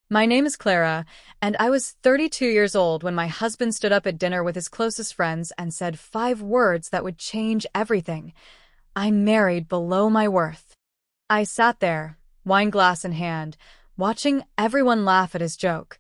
My name is Clara, and I was 32 years old when my husband stood up at dinner with his closest friends and said 5 words that would change everything. I'm married below my worth. I sat there, wine glass in hand, watching everyone laugh at his joke.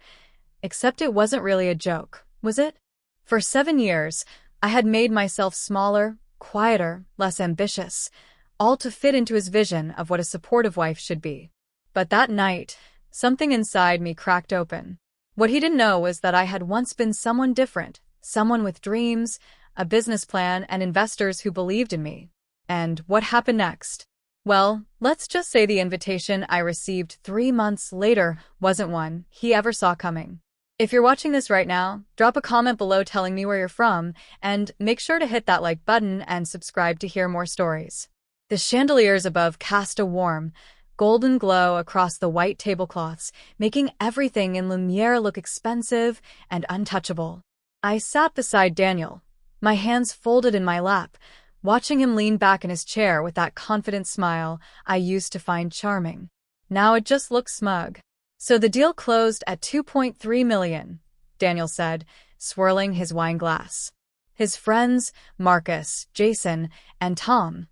Except it wasn't really a joke, was it? For 7 years, I had made myself smaller, quieter, less ambitious, all to fit into his vision of what a supportive wife should be. But that night, something inside me cracked open. What he didn't know was that I had once been someone different, someone with dreams, a business plan, and investors who believed in me. And what happened next? Well, let's just say the invitation I received 3 months later wasn't one he ever saw coming. If you're watching this right now, drop a comment below telling me where you're from, and make sure to hit that like button and subscribe to hear more stories. The chandeliers above cast a warm, golden glow across the white tablecloths, making everything in Lumiere look expensive and untouchable. I sat beside Daniel, my hands folded in my lap, watching him lean back in his chair with that confident smile I used to find charming. Now it just looked smug. So the deal closed at $2.3 million, Daniel said, swirling his wine glass. His friends, Marcus, Jason, and Tom,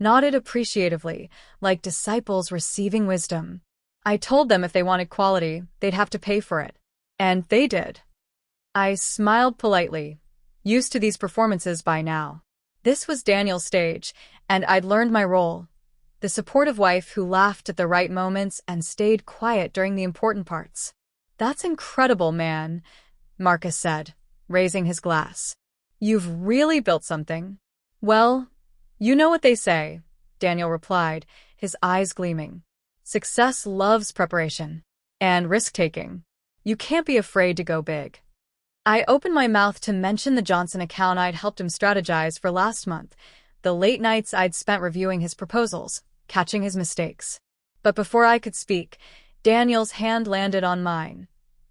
nodded appreciatively, like disciples receiving wisdom. I told them if they wanted quality, they'd have to pay for it. And they did. I smiled politely, used to these performances by now. This was Daniel's stage, and I'd learned my role. The supportive wife who laughed at the right moments and stayed quiet during the important parts. That's incredible, man, Marcus said, raising his glass. You've really built something. Well, you know what they say, Daniel replied, his eyes gleaming. Success loves preparation. And risk-taking. You can't be afraid to go big. I opened my mouth to mention the Johnson account I'd helped him strategize for last month, the late nights I'd spent reviewing his proposals, catching his mistakes. But before I could speak, Daniel's hand landed on mine.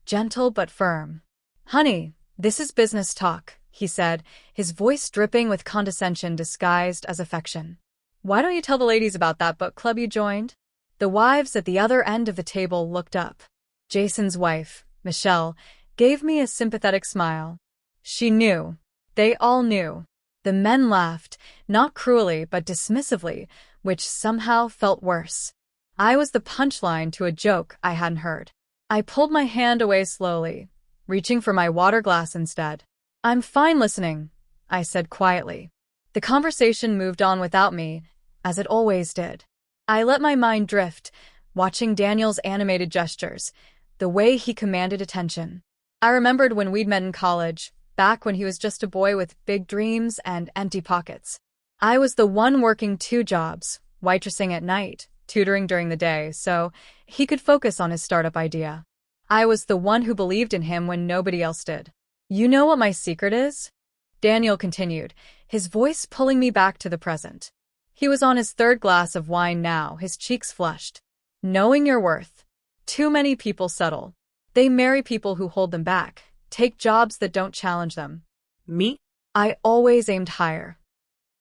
Gentle but firm. Honey, this is business talk, he said, his voice dripping with condescension disguised as affection. Why don't you tell the ladies about that book club you joined? The wives at the other end of the table looked up. Jason's wife, Michelle, gave me a sympathetic smile. She knew. They all knew. The men laughed, not cruelly but dismissively, which somehow felt worse. I was the punchline to a joke I hadn't heard. I pulled my hand away slowly, reaching for my water glass instead. I'm fine listening, I said quietly. The conversation moved on without me, as it always did. I let my mind drift, watching Daniel's animated gestures, the way he commanded attention. I remembered when we'd met in college, back when he was just a boy with big dreams and empty pockets. I was the one working 2 jobs, waitressing at night, tutoring during the day, so he could focus on his startup idea. I was the one who believed in him when nobody else did. You know what my secret is? Daniel continued, his voice pulling me back to the present. He was on his 3rd glass of wine now, his cheeks flushed. Knowing your worth. Too many people settle. They marry people who hold them back, take jobs that don't challenge them. Me? I always aimed higher.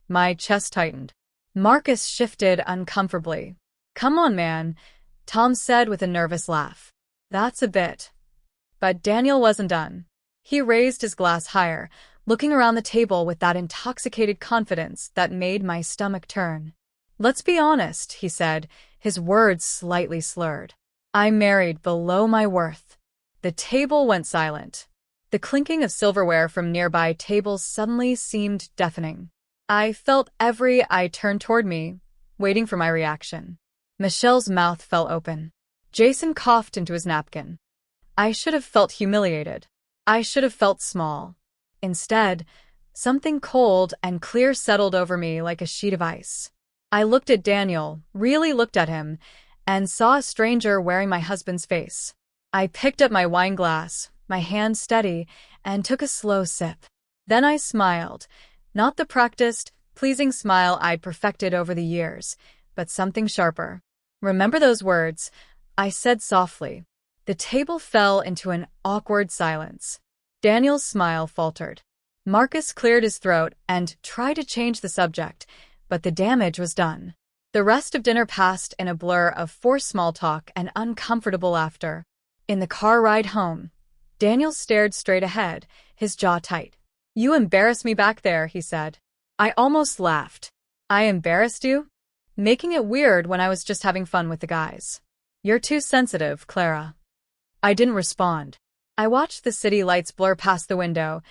My chest tightened. Marcus shifted uncomfortably. Come on, man, Tom said with a nervous laugh. That's a bit. But Daniel wasn't done. He raised his glass higher, looking around the table with that intoxicated confidence that made my stomach turn. Let's be honest, he said, his words slightly slurred. I'm married below my worth. The table went silent. The clinking of silverware from nearby tables suddenly seemed deafening. I felt every eye turn toward me, waiting for my reaction. Michelle's mouth fell open. Jason coughed into his napkin. I should have felt humiliated. I should have felt small. Instead, something cold and clear settled over me like a sheet of ice. I looked at Daniel, really looked at him, and saw a stranger wearing my husband's face. I picked up my wine glass, my hand steady, and took a slow sip. Then I smiled, not the practiced, pleasing smile I'd perfected over the years, but something sharper. Remember those words? I said softly. The table fell into an awkward silence. Daniel's smile faltered. Marcus cleared his throat and tried to change the subject, but the damage was done. The rest of dinner passed in a blur of forced small talk and uncomfortable laughter. In the car ride home, Daniel stared straight ahead, his jaw tight. "You embarrassed me back there," he said. I almost laughed. "I embarrassed you? Making it weird when I was just having fun with the guys." "You're too sensitive, Clara." I didn't respond. I watched the city lights blur past the window,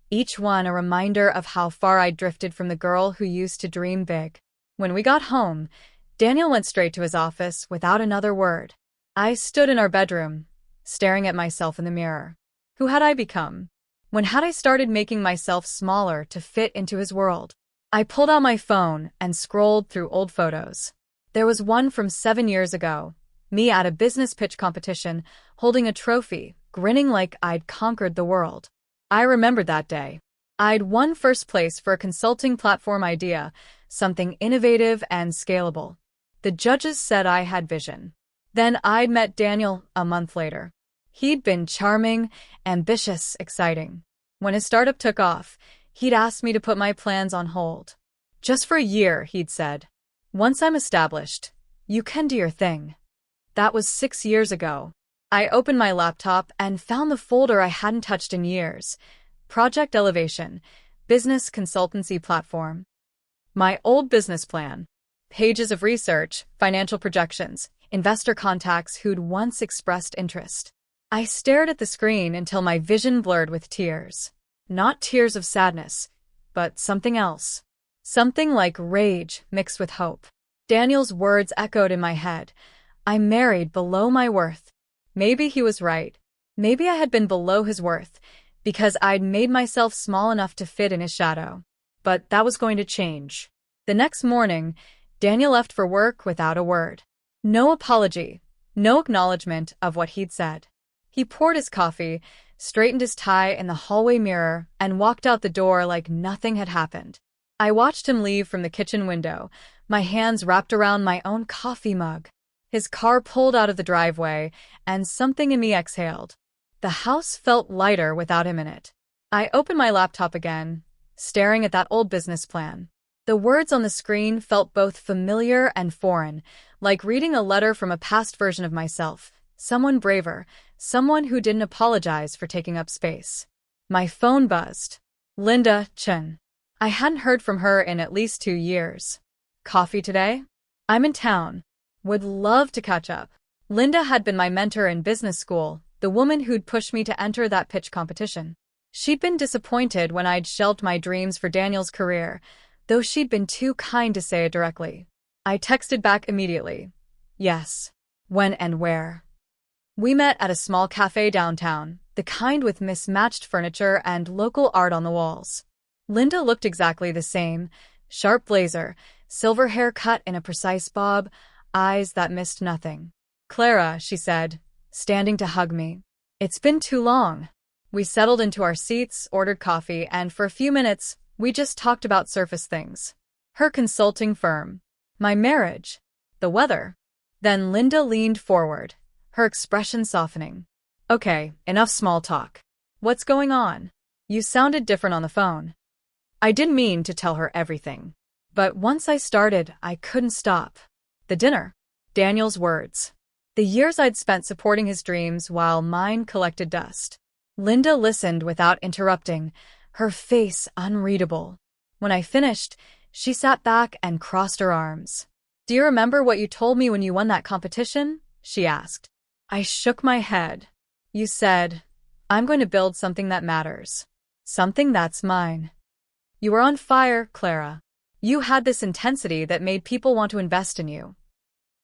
each one a reminder of how far I'd drifted from the girl who used to dream big. When we got home, Daniel went straight to his office without another word. I stood in our bedroom, staring at myself in the mirror. Who had I become? When had I started making myself smaller to fit into his world? I pulled out my phone and scrolled through old photos. There was one from 7 years ago, me at a business pitch competition, holding a trophy, grinning like I'd conquered the world. I remembered that day. I'd won first place for a consulting platform idea, something innovative and scalable. The judges said I had vision. Then I'd met Daniel a month later. He'd been charming, ambitious, exciting. When his startup took off, he'd asked me to put my plans on hold. "Just for a year," he'd said. "Once I'm established, you can do your thing." That was 6 years ago. I opened my laptop and found the folder I hadn't touched in years. Project Elevation, Business Consultancy Platform. My old business plan. Pages of research, financial projections, investor contacts who'd once expressed interest. I stared at the screen until my vision blurred with tears. Not tears of sadness, but something else. Something like rage mixed with hope. Daniel's words echoed in my head. "I'm married below my worth." Maybe he was right. Maybe I had been below his worth, because I'd made myself small enough to fit in his shadow. But that was going to change. The next morning, Daniel left for work without a word. No apology, no acknowledgement of what he'd said. He poured his coffee, straightened his tie in the hallway mirror, and walked out the door like nothing had happened. I watched him leave from the kitchen window, my hands wrapped around my own coffee mug. His car pulled out of the driveway, and something in me exhaled. The house felt lighter without him in it. I opened my laptop again, staring at that old business plan. The words on the screen felt both familiar and foreign, like reading a letter from a past version of myself, someone braver, someone who didn't apologize for taking up space. My phone buzzed. Linda Chen. I hadn't heard from her in at least 2 years. "Coffee today? I'm in town. Would love to catch up." Linda had been my mentor in business school, the woman who'd pushed me to enter that pitch competition. She'd been disappointed when I'd shelved my dreams for Daniel's career, though she'd been too kind to say it directly. I texted back immediately. "Yes. When and where?" We met at a small cafe downtown, the kind with mismatched furniture and local art on the walls. Linda looked exactly the same, sharp blazer, silver hair cut in a precise bob, eyes that missed nothing. "Clara," she said, standing to hug me. "It's been too long." We settled into our seats, ordered coffee, and for a few minutes, we just talked about surface things. Her consulting firm, my marriage, the weather. Then Linda leaned forward, her expression softening. "Okay, enough small talk. What's going on? You sounded different on the phone." I didn't mean to tell her everything. But once I started, I couldn't stop. The dinner. Daniel's words. The years I'd spent supporting his dreams while mine collected dust. Linda listened without interrupting, her face unreadable. When I finished, she sat back and crossed her arms. "Do you remember what you told me when you won that competition?" she asked. I shook my head. "You said, 'I'm going to build something that matters. Something that's mine.' You were on fire, Clara. You had this intensity that made people want to invest in you."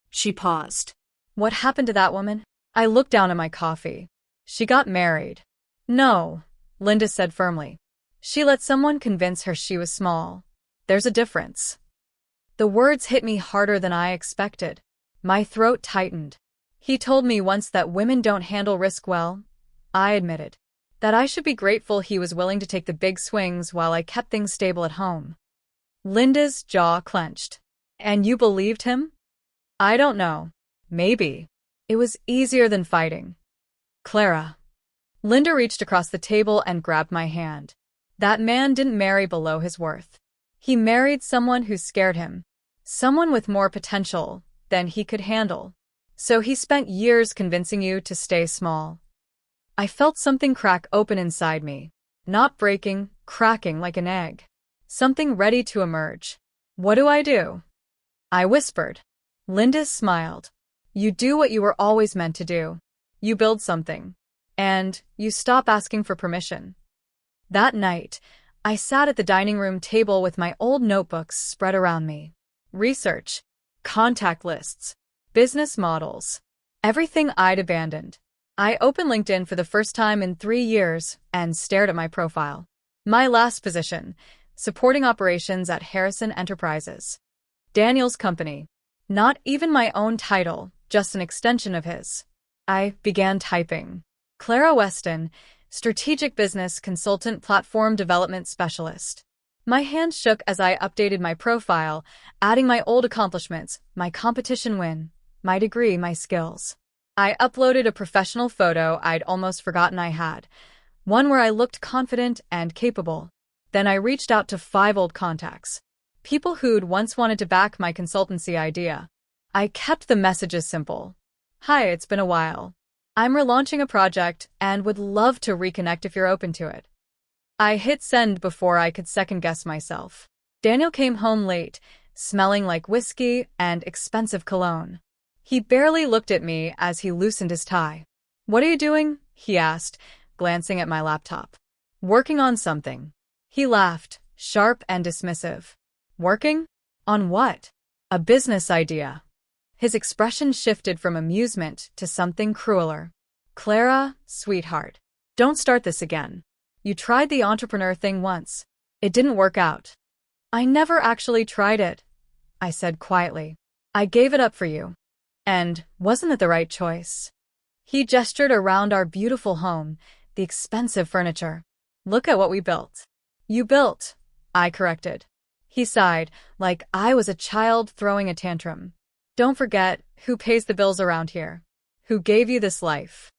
She paused. "What happened to that woman?" I looked down at my coffee. "She got married." "No," Linda said firmly. "She let someone convince her she was small. There's a difference." The words hit me harder than I expected. My throat tightened. "He told me once that women don't handle risk well," I admitted. "That I should be grateful he was willing to take the big swings while I kept things stable at home." Linda's jaw clenched. "And you believed him?" "I don't know. Maybe. It was easier than fighting." "Clara." Linda reached across the table and grabbed my hand. "That man didn't marry below his worth. He married someone who scared him. Someone with more potential than he could handle." So he spent years convincing you to stay small. I felt something crack open inside me. Not breaking, cracking like an egg. Something ready to emerge. What do I do? I whispered. Linda smiled. You do what you were always meant to do. You build something. And you stop asking for permission. That night, I sat at the dining room table with my old notebooks spread around me. Research, contact lists, business models, everything I'd abandoned. I opened LinkedIn for the first time in 3 years and stared at my profile. My last position, supporting operations at Harrison Enterprises. Daniel's company. Not even my own title, just an extension of his. I began typing. Clara Weston, Strategic Business Consultant Platform Development Specialist. My hand shook as I updated my profile, adding my old accomplishments, my competition win, my degree, my skills. I uploaded a professional photo I'd almost forgotten I had, one where I looked confident and capable. Then I reached out to 5 old contacts, people who'd once wanted to back my consultancy idea. I kept the messages simple. Hi, it's been a while. I'm relaunching a project and would love to reconnect if you're open to it. I hit send before I could second-guess myself. Daniel came home late, smelling like whiskey and expensive cologne. He barely looked at me as he loosened his tie. What are you doing? He asked, glancing at my laptop. Working on something. He laughed, sharp and dismissive. Working? On what? A business idea. His expression shifted from amusement to something crueler. Clara, sweetheart, don't start this again. You tried the entrepreneur thing once. It didn't work out. I never actually tried it, I said quietly. I gave it up for you. And wasn't it the right choice? He gestured around our beautiful home, the expensive furniture. Look at what we built. You built, I corrected. He sighed, like I was a child throwing a tantrum. Don't forget who pays the bills around here. Who gave you this life?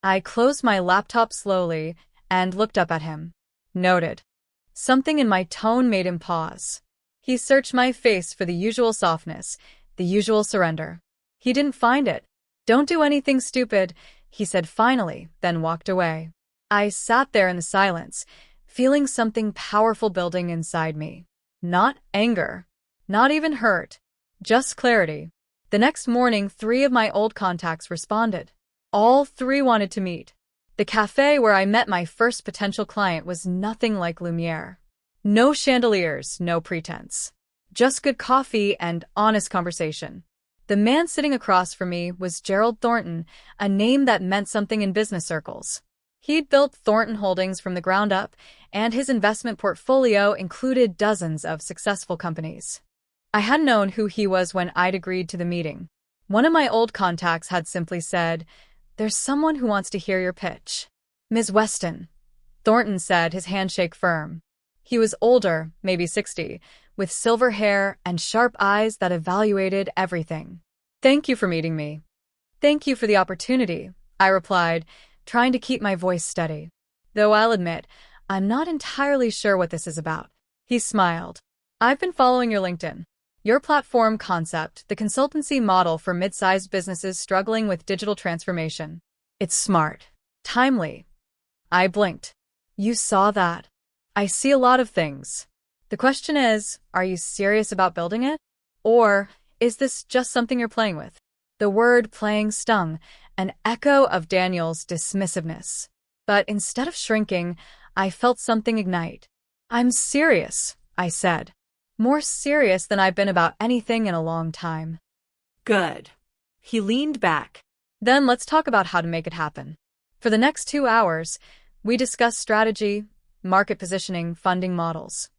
I closed my laptop slowly and looked up at him. Noted. Something in my tone made him pause. He searched my face for the usual softness, the usual surrender. He didn't find it. Don't do anything stupid, he said finally, then walked away. I sat there in the silence, feeling something powerful building inside me. Not anger. Not even hurt. Just clarity. The next morning, 3 of my old contacts responded. All 3 wanted to meet. The cafe where I met my first potential client was nothing like Lumiere. No chandeliers, no pretense. Just good coffee and honest conversation. The man sitting across from me was Gerald Thornton, a name that meant something in business circles. He'd built Thornton Holdings from the ground up, and his investment portfolio included dozens of successful companies. I hadn't known who he was when I'd agreed to the meeting. One of my old contacts had simply said, "There's someone who wants to hear your pitch." Ms. Weston, Thornton said, his handshake firm. He was older, maybe 60, with silver hair and sharp eyes that evaluated everything. Thank you for meeting me. Thank you for the opportunity, I replied, trying to keep my voice steady. Though I'll admit, I'm not entirely sure what this is about. He smiled. I've been following your LinkedIn. Your platform concept, the consultancy model for mid-sized businesses struggling with digital transformation. It's smart. Timely. I blinked. You saw that? I see a lot of things. The question is, are you serious about building it? Or is this just something you're playing with? The word playing stung, an echo of Daniel's dismissiveness. But instead of shrinking, I felt something ignite. I'm serious, I said. More serious than I've been about anything in a long time. Good. He leaned back. Then let's talk about how to make it happen. For the next 2 hours, we discussed strategy, market positioning, funding models.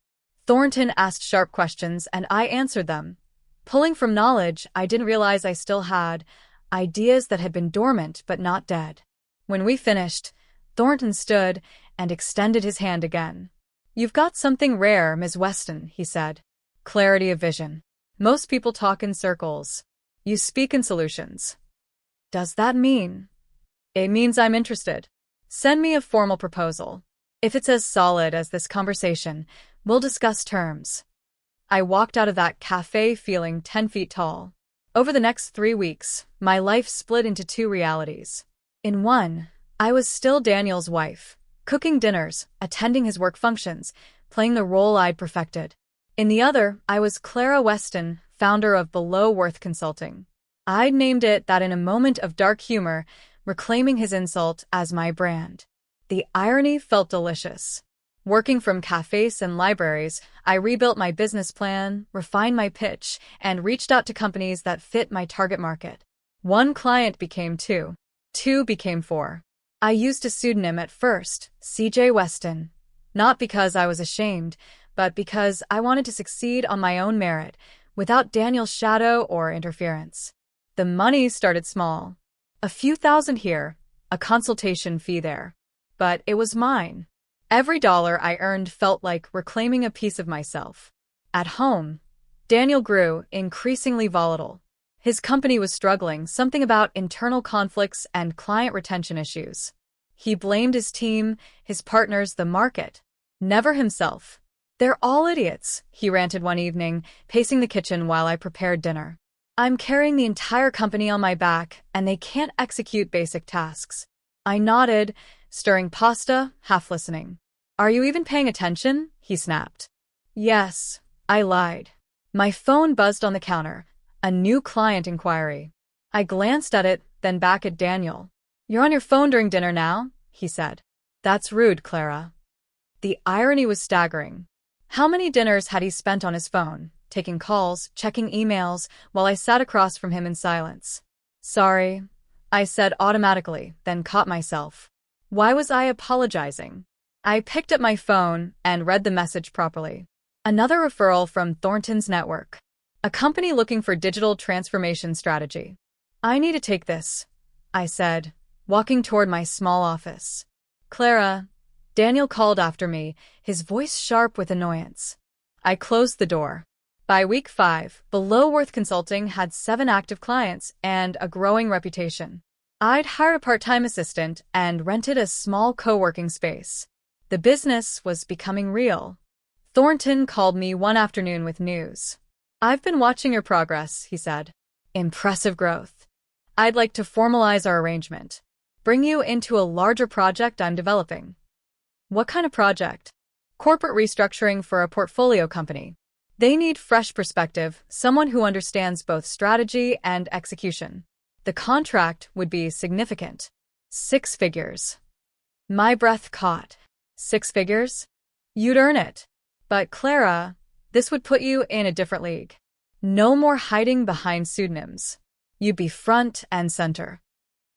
Thornton asked sharp questions and I answered them, pulling from knowledge I didn't realize I still had, ideas that had been dormant but not dead. When we finished, Thornton stood and extended his hand again. You've got something rare, Ms. Weston, he said. Clarity of vision. Most people talk in circles. You speak in solutions. Does that mean? It means I'm interested. Send me a formal proposal. If it's as solid as this conversation, we'll discuss terms. I walked out of that cafe feeling 10 feet tall. Over the next 3 weeks, my life split into two realities. In one, I was still Daniel's wife, cooking dinners, attending his work functions, playing the role I'd perfected. In the other, I was Clara Weston, founder of Below Worth Consulting. I'd named it that in a moment of dark humor, reclaiming his insult as my brand. The irony felt delicious. Working from cafes and libraries, I rebuilt my business plan, refined my pitch, and reached out to companies that fit my target market. One client became two. Two became four. I used a pseudonym at first, CJ Weston. Not because I was ashamed, but because I wanted to succeed on my own merit, without Daniel's shadow or interference. The money started small. A few thousand here, a consultation fee there. But it was mine. Every dollar I earned felt like reclaiming a piece of myself. At home, Daniel grew increasingly volatile. His company was struggling, something about internal conflicts and client retention issues. He blamed his team, his partners, the market. Never himself. "They're all idiots," he ranted one evening, pacing the kitchen while I prepared dinner. "I'm carrying the entire company on my back, and they can't execute basic tasks." I nodded, stirring pasta, half listening. "Are you even paying attention?" he snapped. "Yes," I lied. My phone buzzed on the counter. A new client inquiry. I glanced at it, then back at Daniel. "You're on your phone during dinner now?" he said. "That's rude, Clara." The irony was staggering. How many dinners had he spent on his phone, taking calls, checking emails, while I sat across from him in silence? "Sorry," I said automatically, then caught myself. Why was I apologizing? I picked up my phone and read the message properly. Another referral from Thornton's network. A company looking for digital transformation strategy. "I need to take this," I said, walking toward my small office. "Clara," Daniel called after me, his voice sharp with annoyance. I closed the door. By week 5, Below Worth Consulting had 7 active clients and a growing reputation. I'd hired a part-time assistant and rented a small co-working space. The business was becoming real. Thornton called me one afternoon with news. "I've been watching your progress," he said. "Impressive growth. I'd like to formalize our arrangement. Bring you into a larger project I'm developing." "What kind of project?" "Corporate restructuring for a portfolio company. They need fresh perspective, someone who understands both strategy and execution. The contract would be significant. 6 figures. My breath caught. 6 figures? You'd earn it. But Clara, this would put you in a different league. No more hiding behind pseudonyms. You'd be front and center.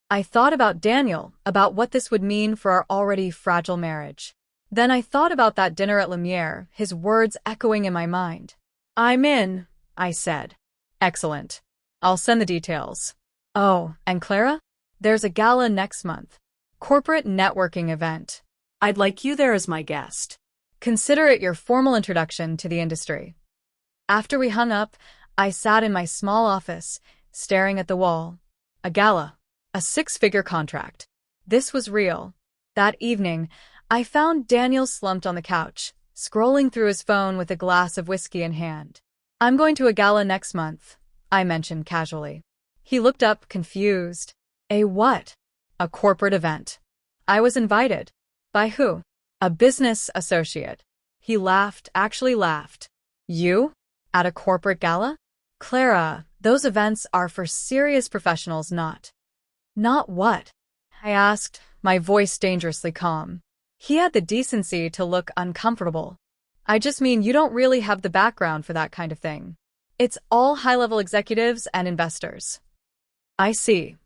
I thought about Daniel, about what this would mean for our already fragile marriage. Then I thought about that dinner at Lumiere, his words echoing in my mind. "I'm in," I said. "Excellent. I'll send the details." "Oh, and Clara? There's a gala next month. Corporate networking event. I'd like you there as my guest. Consider it your formal introduction to the industry." After we hung up, I sat in my small office, staring at the wall. A gala. A 6-figure contract. This was real. That evening, I found Daniel slumped on the couch, scrolling through his phone with a glass of whiskey in hand. "I'm going to a gala next month," I mentioned casually. He looked up, confused. "A what?" "A corporate event." I was invited. "By who?" "A business associate." He laughed, actually laughed. "You? At a corporate gala?" "Clara, those events are for serious professionals, not." "Not what?" I asked, my voice dangerously calm. He had the decency to look uncomfortable. "I just mean you don't really have the background for that kind of thing. It's all high-level executives and investors." "I see.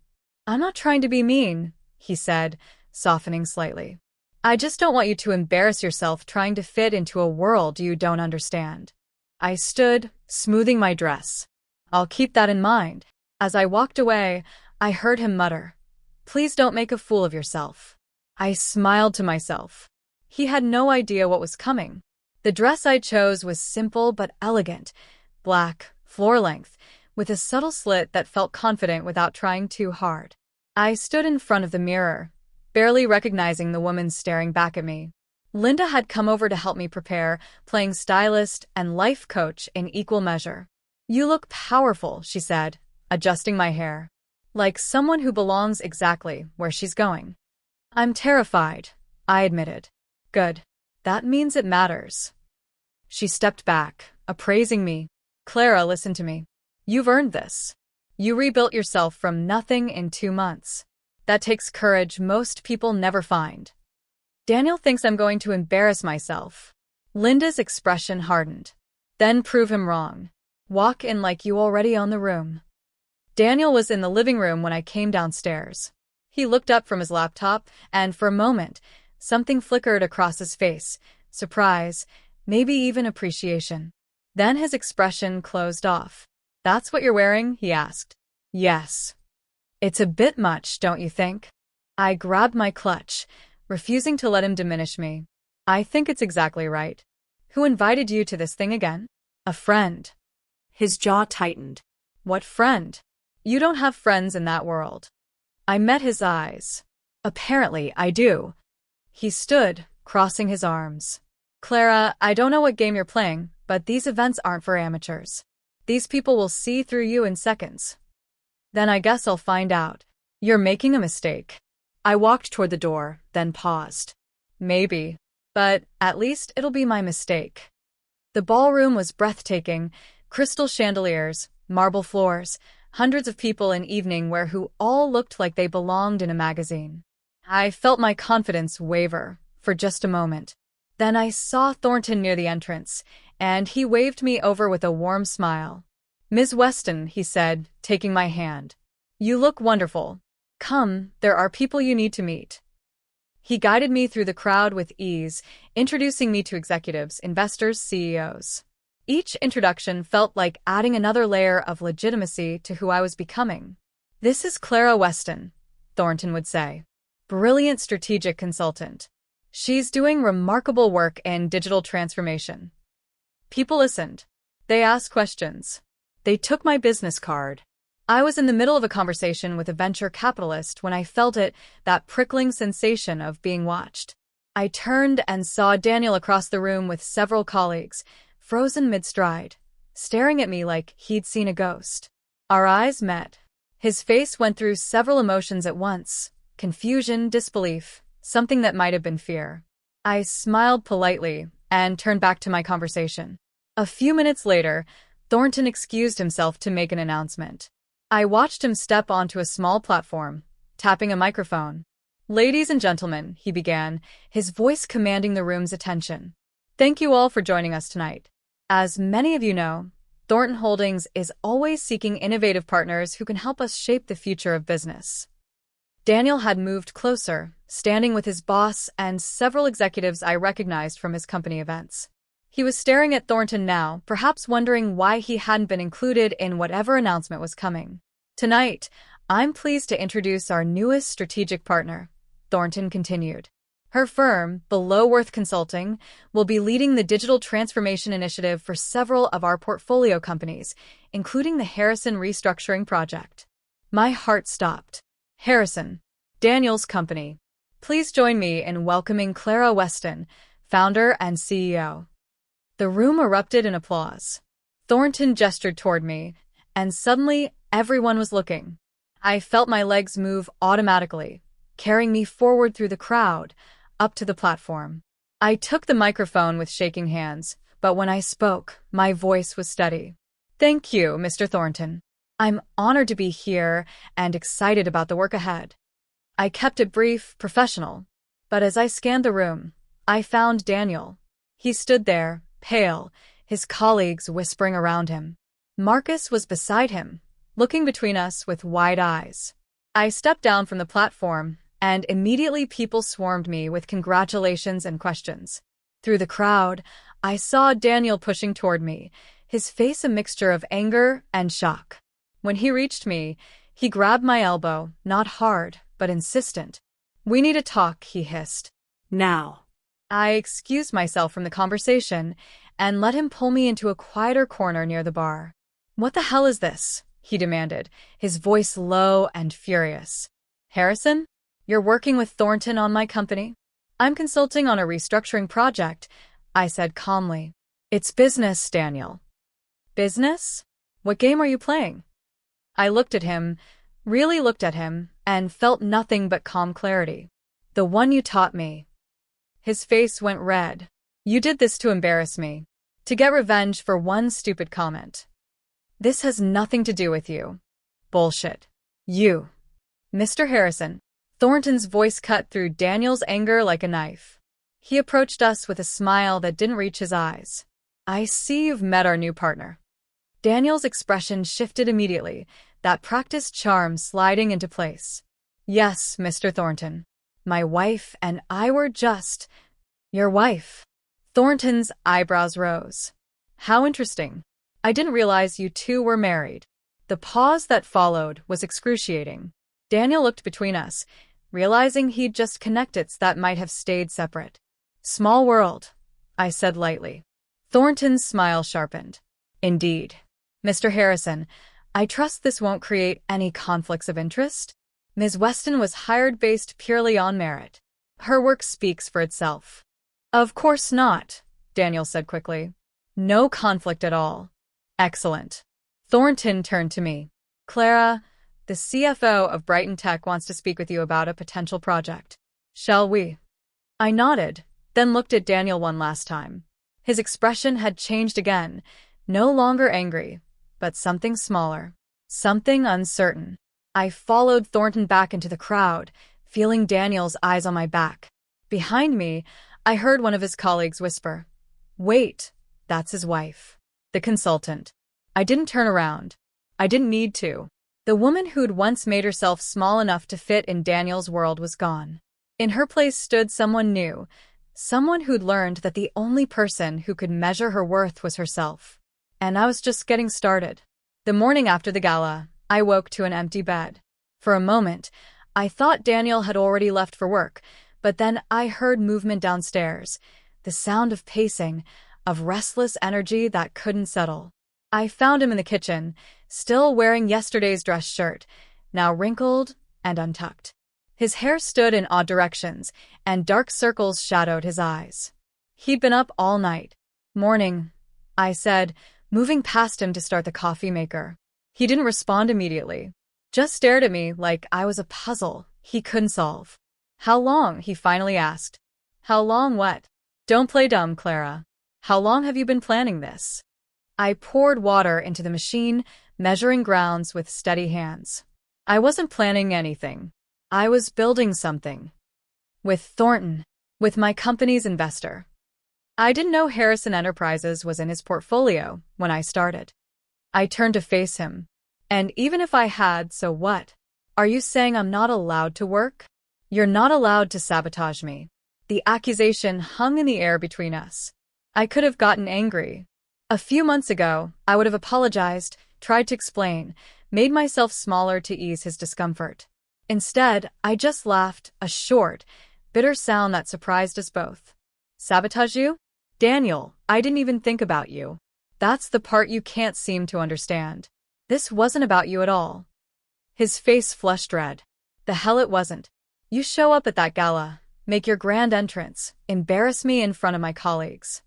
I'm not trying to be mean," he said, softening slightly. "I just don't want you to embarrass yourself trying to fit into a world you don't understand." I stood, smoothing my dress. "I'll keep that in mind." As I walked away, I heard him mutter, "Please don't make a fool of yourself." I smiled to myself. He had no idea what was coming. The dress I chose was simple but elegant, black, floor-length, with a subtle slit that felt confident without trying too hard. I stood in front of the mirror, barely recognizing the woman staring back at me. Linda had come over to help me prepare, playing stylist and life coach in equal measure. "You look powerful," she said, adjusting my hair, like someone who belongs exactly where she's going. I'm terrified, I admitted. Good. That means it matters. She stepped back, appraising me. Clara, listen to me. You've earned this. You rebuilt yourself from nothing in 2 months. That takes courage most people never find. Daniel thinks I'm going to embarrass myself. Linda's expression hardened. Then prove him wrong. Walk in like you already own the room. Daniel was in the living room when I came downstairs. He looked up from his laptop, and for a moment, something flickered across his face. Surprise, maybe even appreciation. Then his expression closed off. That's what you're wearing? He asked. Yes. It's a bit much, don't you think? I grabbed my clutch, refusing to let him diminish me. I think it's exactly right. Who invited you to this thing again? A friend. His jaw tightened. What friend? You don't have friends in that world. I met his eyes. Apparently, I do. He stood, crossing his arms. Clara, I don't know what game you're playing, but these events aren't for amateurs. These people will see through you in seconds. Then I guess I'll find out. You're making a mistake. I walked toward the door, then paused. Maybe. But at least it'll be my mistake. The ballroom was breathtaking. Crystal chandeliers, marble floors, hundreds of people in evening wear who all looked like they belonged in a magazine. I felt my confidence waver for just a moment. Then I saw Thornton near the entrance, and he waved me over with a warm smile. Ms. Weston, he said, taking my hand. You look wonderful. Come, there are people you need to meet. He guided me through the crowd with ease, introducing me to executives, investors, CEOs. Each introduction felt like adding another layer of legitimacy to who I was becoming. This is Clara Weston, Thornton would say. Brilliant strategic consultant. She's doing remarkable work in digital transformation. People listened. They asked questions. They took my business card. I was in the middle of a conversation with a venture capitalist when I felt it, that prickling sensation of being watched. I turned and saw Daniel across the room with several colleagues, frozen mid-stride, staring at me like he'd seen a ghost. Our eyes met. His face went through several emotions at once: confusion, disbelief, something that might have been fear. I smiled politely and turned back to my conversation. A few minutes later, Thornton excused himself to make an announcement. I watched him step onto a small platform, tapping a microphone. Ladies and gentlemen, he began, his voice commanding the room's attention. Thank you all for joining us tonight. As many of you know, Thornton Holdings is always seeking innovative partners who can help us shape the future of business. Daniel had moved closer, standing with his boss and several executives I recognized from his company events. He was staring at Thornton now, perhaps wondering why he hadn't been included in whatever announcement was coming. Tonight, I'm pleased to introduce our newest strategic partner, Thornton continued. Her firm, Below Worth Consulting, will be leading the digital transformation initiative for several of our portfolio companies, including the Harrison restructuring project. My heart stopped. Harrison, Daniel's company. Please join me in welcoming Clara Weston, founder and CEO. The room erupted in applause. Thornton gestured toward me, and suddenly everyone was looking. I felt my legs move automatically, carrying me forward through the crowd, up to the platform. I took the microphone with shaking hands, but when I spoke, my voice was steady. Thank you, Mr. Thornton. I'm honored to be here and excited about the work ahead. I kept it brief, professional, but as I scanned the room, I found Daniel. He stood there, pale, his colleagues whispering around him. Marcus was beside him, looking between us with wide eyes. I stepped down from the platform, and immediately people swarmed me with congratulations and questions. Through the crowd, I saw Daniel pushing toward me, his face a mixture of anger and shock. When he reached me, he grabbed my elbow, not hard, but insistent. We need to talk, he hissed. Now. I excused myself from the conversation and let him pull me into a quieter corner near the bar. What the hell is this? He demanded, his voice low and furious. Harrison? You're working with Thornton on my company? I'm consulting on a restructuring project, I said calmly. It's business, Daniel. Business? What game are you playing? I looked at him, really looked at him, and felt nothing but calm clarity. The one you taught me. His face went red. You did this to embarrass me. To get revenge for one stupid comment. This has nothing to do with you. Bullshit. You. Mr. Harrison. Thornton's voice cut through Daniel's anger like a knife. He approached us with a smile that didn't reach his eyes. I see you've met our new partner. Daniel's expression shifted immediately, that practiced charm sliding into place. Yes, Mr. Thornton. My wife and I were just… Your wife. Thornton's eyebrows rose. How interesting. I didn't realize you two were married. The pause that followed was excruciating. Daniel looked between us, realizing he'd just connected that might have stayed separate. Small world, I said lightly. Thornton's smile sharpened. Indeed. Mr. Harrison, I trust this won't create any conflicts of interest? Ms. Weston was hired based purely on merit. Her work speaks for itself. Of course not, Daniel said quickly. No conflict at all. Excellent. Thornton turned to me. Clara, the CFO of Brighton Tech wants to speak with you about a potential project. Shall we? I nodded, then looked at Daniel one last time. His expression had changed again, no longer angry, but something smaller, something uncertain. I followed Thornton back into the crowd, feeling Daniel's eyes on my back. Behind me, I heard one of his colleagues whisper, "Wait, that's his wife." The consultant. I didn't turn around. I didn't need to. The woman who'd once made herself small enough to fit in Daniel's world was gone. In her place stood someone new, someone who'd learned that the only person who could measure her worth was herself. And I was just getting started. The morning after the gala, I woke to an empty bed. For a moment, I thought Daniel had already left for work, but then I heard movement downstairs, the sound of pacing, of restless energy that couldn't settle. I found him in the kitchen, still wearing yesterday's dress shirt, now wrinkled and untucked. His hair stood in odd directions, and dark circles shadowed his eyes. He'd been up all night. Morning, I said, moving past him to start the coffee maker. He didn't respond immediately, just stared at me like I was a puzzle he couldn't solve. How long? He finally asked. How long what? Don't play dumb, Clara. How long have you been planning this? I poured water into the machine, measuring grounds with steady hands. I wasn't planning anything. I was building something. With Thornton. With my company's investor. I didn't know Harrison Enterprises was in his portfolio when I started. I turned to face him. And even if I had, so what? Are you saying I'm not allowed to work? You're not allowed to sabotage me. The accusation hung in the air between us. I could have gotten angry. A few months ago, I would have apologized, tried to explain, made myself smaller to ease his discomfort. Instead, I just laughed, a short, bitter sound that surprised us both. Sabotage you? Daniel, I didn't even think about you. That's the part you can't seem to understand. This wasn't about you at all. His face flushed red. The hell it wasn't. You show up at that gala, make your grand entrance, embarrass me in front of my colleagues.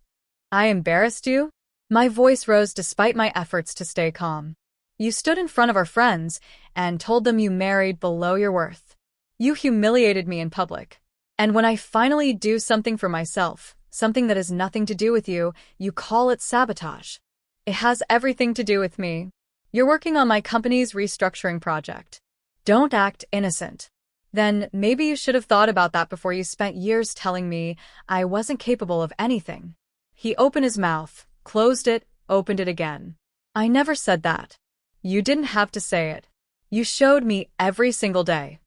I embarrassed you? My voice rose despite my efforts to stay calm. You stood in front of our friends and told them you married below your worth. You humiliated me in public. And when I finally do something for myself, something that has nothing to do with you, you call it sabotage. It has everything to do with me. You're working on my company's restructuring project. Don't act innocent. Then maybe you should have thought about that before you spent years telling me I wasn't capable of anything. He opened his mouth, closed it, opened it again. I never said that. You didn't have to say it. You showed me every single day.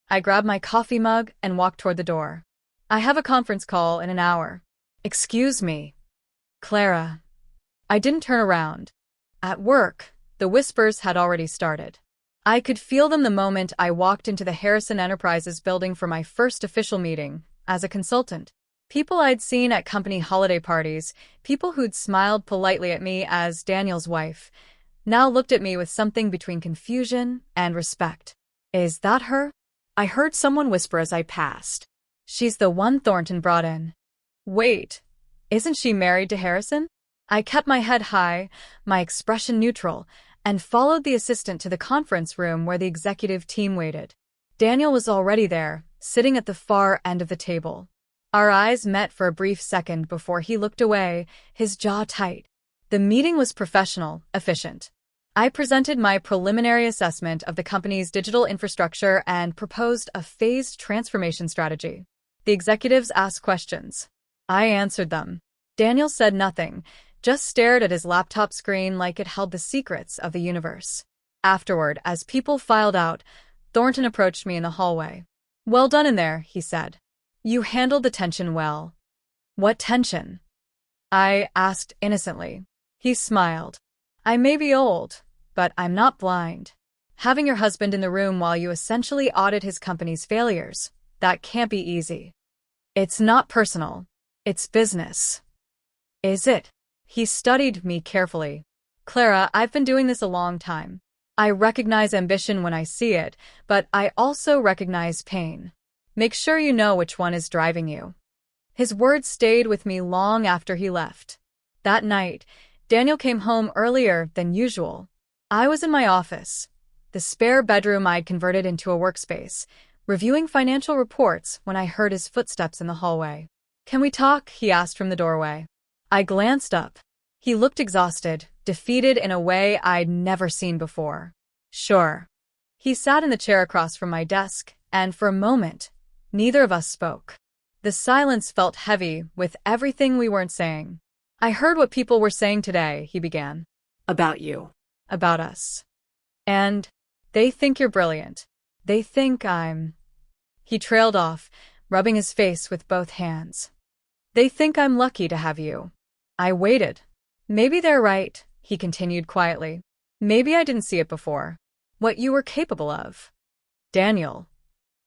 I grabbed my coffee mug and walked toward the door. I have a conference call in an hour. Excuse me. Clara. I didn't turn around. At work, the whispers had already started. I could feel them the moment I walked into the Harrison Enterprises building for my first official meeting as a consultant. People I'd seen at company holiday parties, people who'd smiled politely at me as Daniel's wife, now looked at me with something between confusion and respect. Is that her? I heard someone whisper as I passed. She's the one Thornton brought in. Wait, isn't she married to Harrison? I kept my head high, my expression neutral, and followed the assistant to the conference room where the executive team waited. Daniel was already there, sitting at the far end of the table. Our eyes met for a brief second before he looked away, his jaw tight. The meeting was professional, efficient. I presented my preliminary assessment of the company's digital infrastructure and proposed a phased transformation strategy. The executives asked questions. I answered them. Daniel said nothing, just stared at his laptop screen like it held the secrets of the universe. Afterward, as people filed out, Thornton approached me in the hallway. "Well done in there," he said. "You handled the tension well." "What tension?" I asked innocently. He smiled. "I may be old, but I'm not blind. Having your husband in the room while you essentially audit his company's failures, that can't be easy. It's not personal. It's business." "Is it?" He studied me carefully. "Clara, I've been doing this a long time. I recognize ambition when I see it, but I also recognize pain. Make sure you know which one is driving you." His words stayed with me long after he left. That night, Daniel came home earlier than usual. I was in my office, the spare bedroom I'd converted into a workspace, reviewing financial reports when I heard his footsteps in the hallway. "Can we talk?" he asked from the doorway. I glanced up. He looked exhausted, defeated in a way I'd never seen before. "Sure." He sat in the chair across from my desk, and for a moment, neither of us spoke. The silence felt heavy with everything we weren't saying. "I heard what people were saying today," he began. About you. "About us. And they think you're brilliant. They think I'm—" He trailed off, rubbing his face with both hands. "They think I'm lucky to have you." I waited. "Maybe they're right," he continued quietly. "Maybe I didn't see it before. What you were capable of." "Daniel,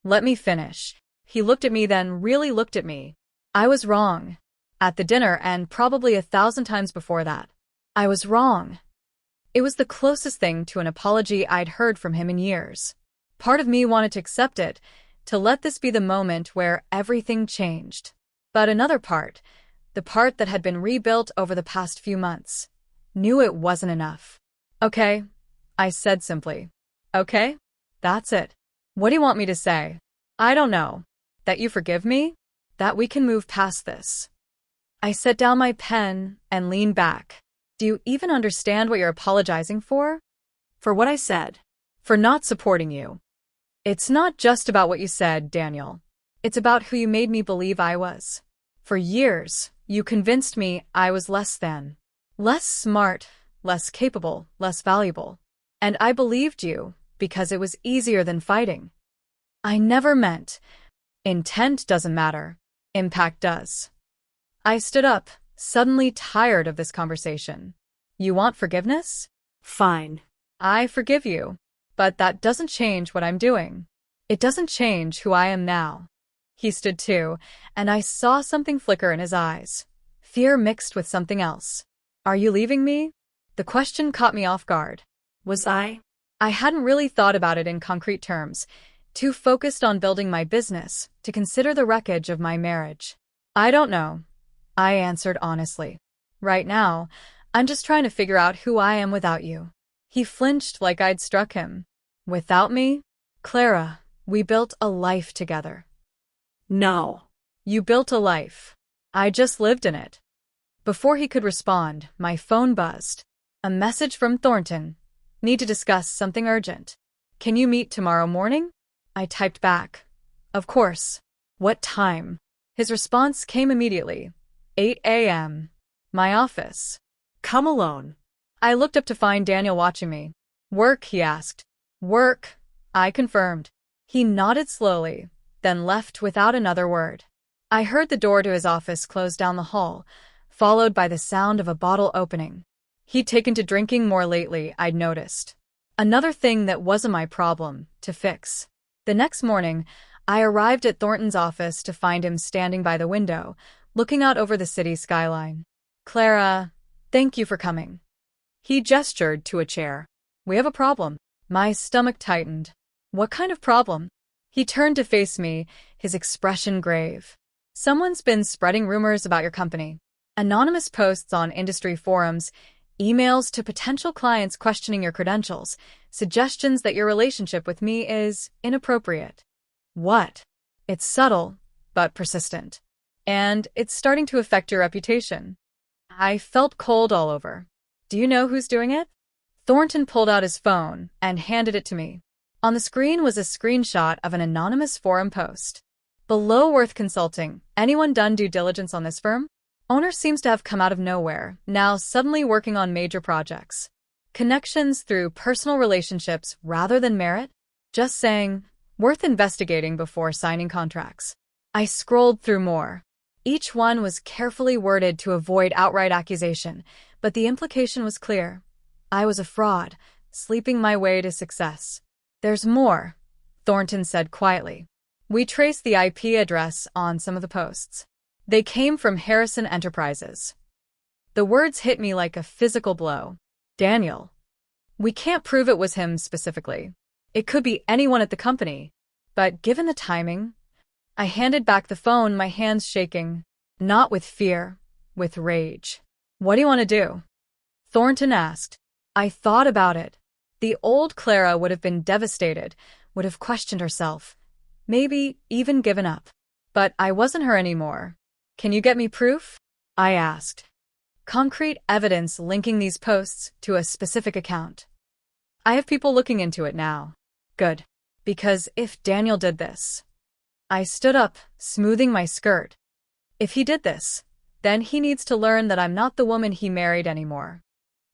let me finish." He looked at me, then really looked at me. I was wrong. At the dinner, and probably 1,000 times before that. I was wrong. It was the closest thing to an apology I'd heard from him in years. Part of me wanted to accept it, to let this be the moment where everything changed. But another part, the part that had been rebuilt over the past few months, knew it wasn't enough. "Okay," I said simply. "Okay? That's it. What do you want me to say?" "I don't know. That you forgive me? That we can move past this." I set down my pen and leaned back. "Do you even understand what you're apologizing for?" For what I said. "For not supporting you." "It's not just about what you said, Daniel. It's about who you made me believe I was. For years, you convinced me I was less than. Less smart, less capable, less valuable. And I believed you because it was easier than fighting. I never meant. Intent doesn't matter. Impact does." I stood up, suddenly tired of this conversation. "You want forgiveness? Fine. I forgive you. But that doesn't change what I'm doing. It doesn't change who I am now." He stood too, and I saw something flicker in his eyes. Fear mixed with something else. "Are you leaving me?" The question caught me off guard. Was I? I hadn't really thought about it in concrete terms, too focused on building my business to consider the wreckage of my marriage. "I don't know," I answered honestly. "Right now, I'm just trying to figure out who I am without you." He flinched like I'd struck him. "Without me? Clara, we built a life together." No. "You built a life. I just lived in it." Before he could respond, my phone buzzed. A message from Thornton. "Need to discuss something urgent. Can you meet tomorrow morning?" I typed back. "Of course. What time?" His response came immediately. 8 a.m. My office. Come alone. I looked up to find Daniel watching me. "Work?" he asked. "Work," I confirmed. He nodded slowly, then left without another word. I heard the door to his office close down the hall, followed by the sound of a bottle opening. He'd taken to drinking more lately, I'd noticed. Another thing that wasn't my problem to fix. The next morning, I arrived at Thornton's office to find him standing by the window, looking out over the city skyline. "Clara, thank you for coming." He gestured to a chair. "We have a problem." My stomach tightened. "What kind of problem?" He turned to face me, his expression grave. "Someone's been spreading rumors about your company. Anonymous posts on industry forums, emails to potential clients questioning your credentials, suggestions that your relationship with me is inappropriate. What? It's subtle, but persistent. And it's starting to affect your reputation. I felt cold all over. Do you know who's doing it? Thornton pulled out his phone and handed it to me. On the screen was a screenshot of an anonymous forum post. Below Worth Consulting, anyone done due diligence on this firm? Owner seems to have come out of nowhere, now suddenly working on major projects. Connections through personal relationships rather than merit? Just saying, worth investigating before signing contracts. I scrolled through more. Each one was carefully worded to avoid outright accusation, but the implication was clear. I was a fraud, sleeping my way to success. There's more, Thornton said quietly. We traced the IP address on some of the posts. They came from Harrison Enterprises. The words hit me like a physical blow. Daniel. We can't prove it was him specifically. It could be anyone at the company. But given the timing, I handed back the phone, my hands shaking. Not with fear, with rage. What do you want to do? Thornton asked. I thought about it. The old Clara would have been devastated, would have questioned herself, maybe even given up. But I wasn't her anymore. Can you get me proof? I asked. Concrete evidence linking these posts to a specific account. I have people looking into it now. Good. Because if Daniel did this... I stood up, smoothing my skirt. If he did this, then he needs to learn that I'm not the woman he married anymore.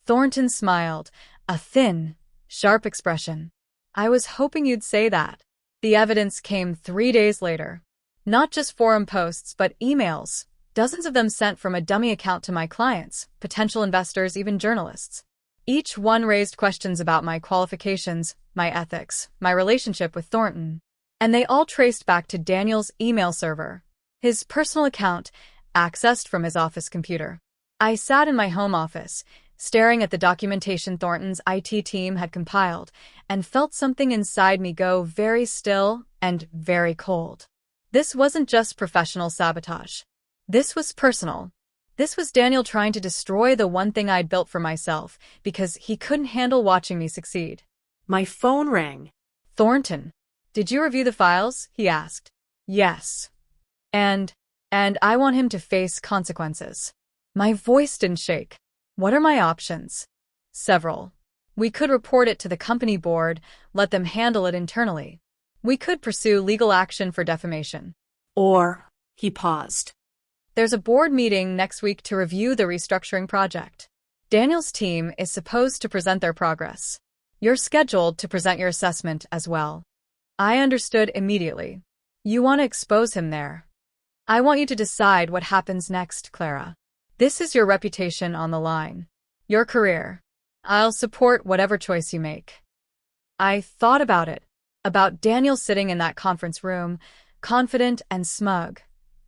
Thornton smiled, a thin, sharp expression. I was hoping you'd say that. The evidence came 3 days later. Not just forum posts, but emails, dozens of them sent from a dummy account to my clients, potential investors, even journalists. Each one raised questions about my qualifications, my ethics, my relationship with Thornton. And they all traced back to Daniel's email server, his personal account, accessed from his office computer. I sat in my home office, staring at the documentation Thornton's IT team had compiled, and felt something inside me go very still and very cold. This wasn't just professional sabotage. This was personal. This was Daniel trying to destroy the one thing I'd built for myself because he couldn't handle watching me succeed. My phone rang. Thornton, did you review the files? He asked. Yes. And I want him to face consequences. My voice didn't shake. What are my options? Several. We could report it to the company board, let them handle it internally. We could pursue legal action for defamation. Or, he paused. There's a board meeting next week to review the restructuring project. Daniel's team is supposed to present their progress. You're scheduled to present your assessment as well. I understood immediately. You want to expose him there. I want you to decide what happens next, Clara. This is your reputation on the line. Your career. I'll support whatever choice you make. I thought about it. About Daniel sitting in that conference room, confident and smug,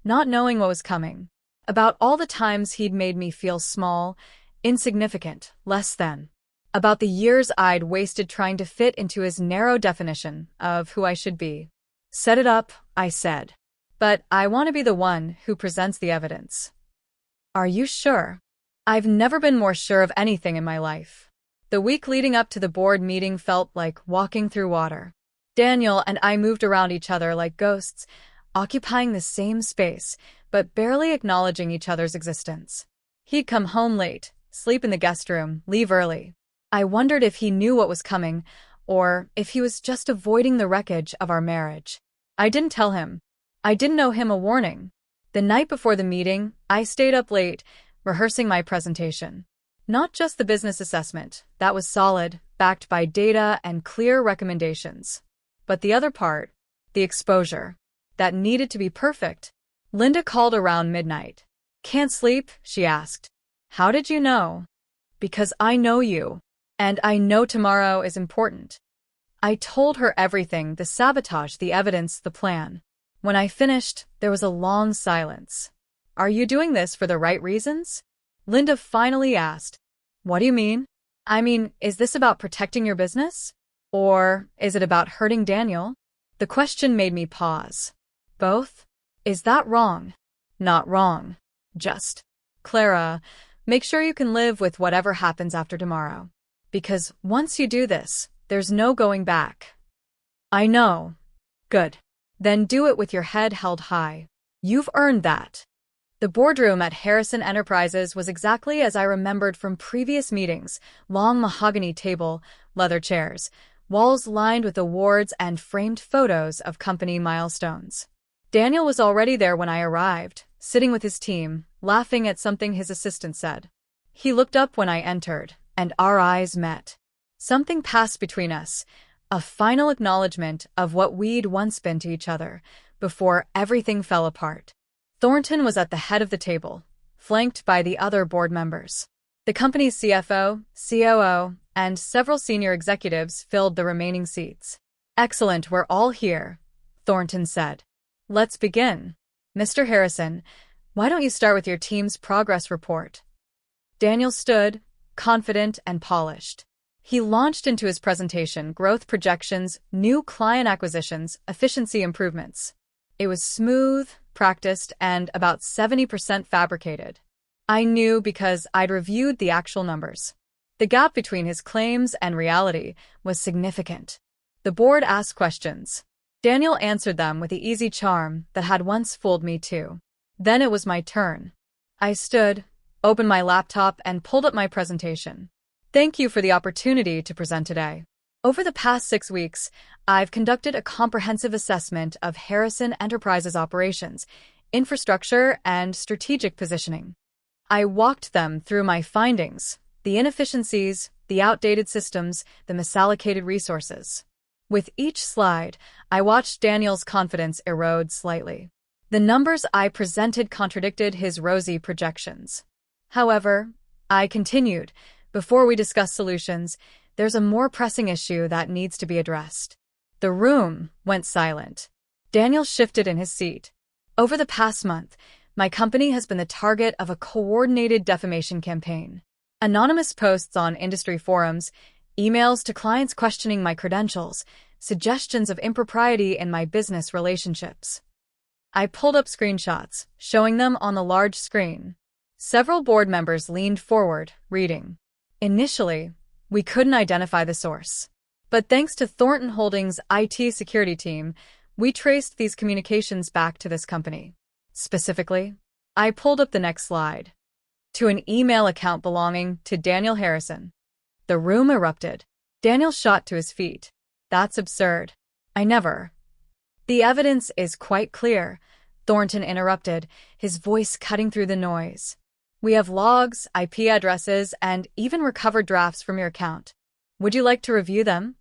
not knowing what was coming. About all the times he'd made me feel small, insignificant, less than. About the years I'd wasted trying to fit into his narrow definition of who I should be. Set it up, I said. But I want to be the one who presents the evidence. Are you sure? I've never been more sure of anything in my life. The week leading up to the board meeting felt like walking through water. Daniel and I moved around each other like ghosts, occupying the same space, but barely acknowledging each other's existence. He'd come home late, sleep in the guest room, leave early. I wondered if he knew what was coming, or if he was just avoiding the wreckage of our marriage. I didn't tell him. I didn't owe him a warning. The night before the meeting, I stayed up late, rehearsing my presentation. Not just the business assessment, that was solid, backed by data and clear recommendations. But the other part, the exposure, that needed to be perfect. Linda called around midnight. Can't sleep? She asked. How did you know? Because I know you. And I know tomorrow is important. I told her everything, the sabotage, the evidence, the plan. When I finished, there was a long silence. Are you doing this for the right reasons? Linda finally asked. What do you mean? I mean, is this about protecting your business? Or is it about hurting Daniel? The question made me pause. Both? Is that wrong? Not wrong. Just. Clara, Make sure you can live with whatever happens after tomorrow. Because once you do this, there's no going back. I know. Good. Then do it with your head held high. You've earned that. The boardroom at Harrison Enterprises was exactly as I remembered from previous meetings: long mahogany table, leather chairs, walls lined with awards and framed photos of company milestones. Daniel was already there when I arrived, sitting with his team, laughing at something his assistant said. He looked up when I entered, and our eyes met. Something passed between us, a final acknowledgement of what we'd once been to each other, before everything fell apart. Thornton was at the head of the table, flanked by the other board members. The company's CFO, COO, and several senior executives filled the remaining seats. Excellent, we're all here, Thornton said. Let's begin. Mr. Harrison, why don't you start with your team's progress report? Daniel stood, confident and polished. He launched into his presentation: growth projections, new client acquisitions, efficiency improvements. It was smooth, practiced, and about 70% fabricated. I knew because I'd reviewed the actual numbers. The gap between his claims and reality was significant. The board asked questions. Daniel answered them with the easy charm that had once fooled me too. Then it was my turn. I stood, opened my laptop, and pulled up my presentation. Thank you for the opportunity to present today. Over the past 6 weeks, I've conducted a comprehensive assessment of Harrison Enterprises' operations, infrastructure, and strategic positioning. I walked them through my findings: the inefficiencies, the outdated systems, the misallocated resources. With each slide, I watched Daniel's confidence erode slightly. The numbers I presented contradicted his rosy projections. However, I continued, before we discuss solutions, there's a more pressing issue that needs to be addressed. The room went silent. Daniel shifted in his seat. Over the past month, my company has been the target of a coordinated defamation campaign. Anonymous posts on industry forums, emails to clients questioning my credentials, suggestions of impropriety in my business relationships. I pulled up screenshots, showing them on the large screen. Several board members leaned forward, reading. Initially, we couldn't identify the source. But thanks to Thornton Holdings' IT security team, we traced these communications back to this company. Specifically, I pulled up the next slide. To an email account belonging to Daniel Harrison. The room erupted. Daniel shot to his feet. That's absurd. I never. The evidence is quite clear, Thornton interrupted, his voice cutting through the noise. We have logs, IP addresses, and even recovered drafts from your account. Would you like to review them?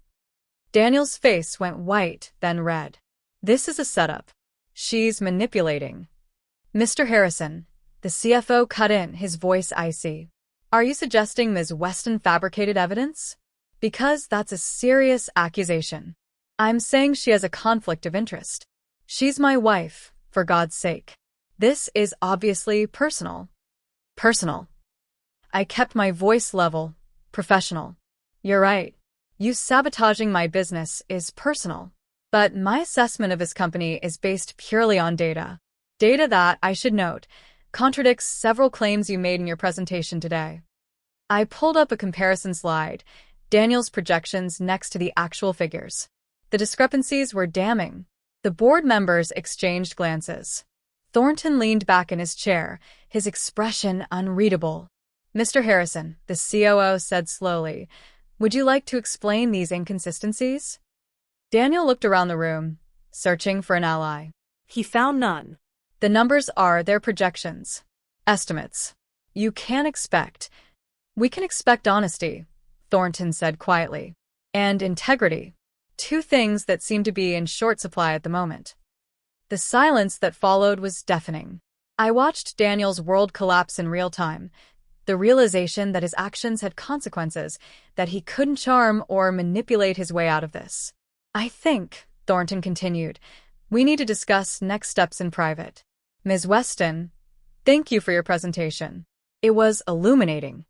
Daniel's face went white, then red. This is a setup. She's manipulating. Mr. Harrison, the CFO cut in, his voice icy. Are you suggesting Ms. Weston fabricated evidence? Because that's a serious accusation. I'm saying she has a conflict of interest. She's my wife, for God's sake. This is obviously personal. Personal. I kept my voice level, professional. You're right. You sabotaging my business is personal. But my assessment of this company is based purely on data. Data that, I should note, contradicts several claims you made in your presentation today. I pulled up a comparison slide, Daniel's projections next to the actual figures. The discrepancies were damning. The board members exchanged glances. Thornton leaned back in his chair, his expression unreadable. Mr. Harrison, the COO said slowly, would you like to explain these inconsistencies? Daniel looked around the room, searching for an ally. He found none. The numbers are their projections. Estimates. We can expect honesty, Thornton said quietly. And integrity. 2 things that seem to be in short supply at the moment. The silence that followed was deafening. I watched Daniel's world collapse in real time, the realization that his actions had consequences, that he couldn't charm or manipulate his way out of this. I think, Thornton continued, we need to discuss next steps in private. Ms. Weston, thank you for your presentation. It was illuminating.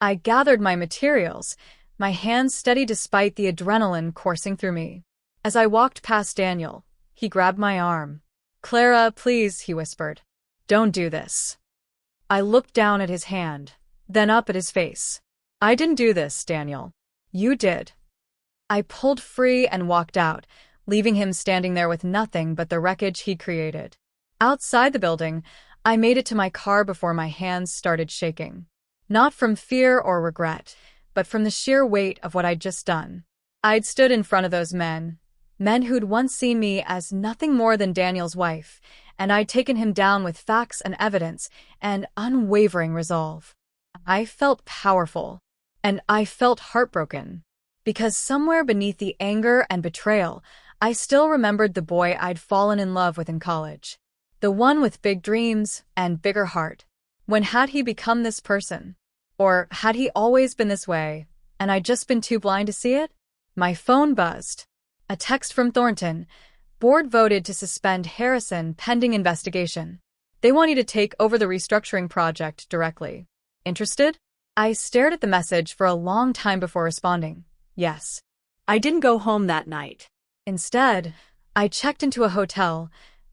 I gathered my materials, my hands steady despite the adrenaline coursing through me. As I walked past Daniel, he grabbed my arm. Clara, please, he whispered. Don't do this. I looked down at his hand, then up at his face. I didn't do this, Daniel. You did. I pulled free and walked out, leaving him standing there with nothing but the wreckage he'd created. Outside the building, I made it to my car before my hands started shaking. Not from fear or regret, but from the sheer weight of what I'd just done. I'd stood in front of those men who'd once seen me as nothing more than Daniel's wife, and I'd taken him down with facts and evidence and unwavering resolve. I felt powerful, and I felt heartbroken, because somewhere beneath the anger and betrayal, I still remembered the boy I'd fallen in love with in college. The one with big dreams and bigger heart. When had he become this person? Or had he always been this way, and I'd just been too blind to see it? My phone buzzed. A text from Thornton. Board voted to suspend Harrison pending investigation. They want you to take over the restructuring project directly. Interested? I stared at the message for a long time before responding. Yes. I didn't go home that night. Instead, I checked into a hotel.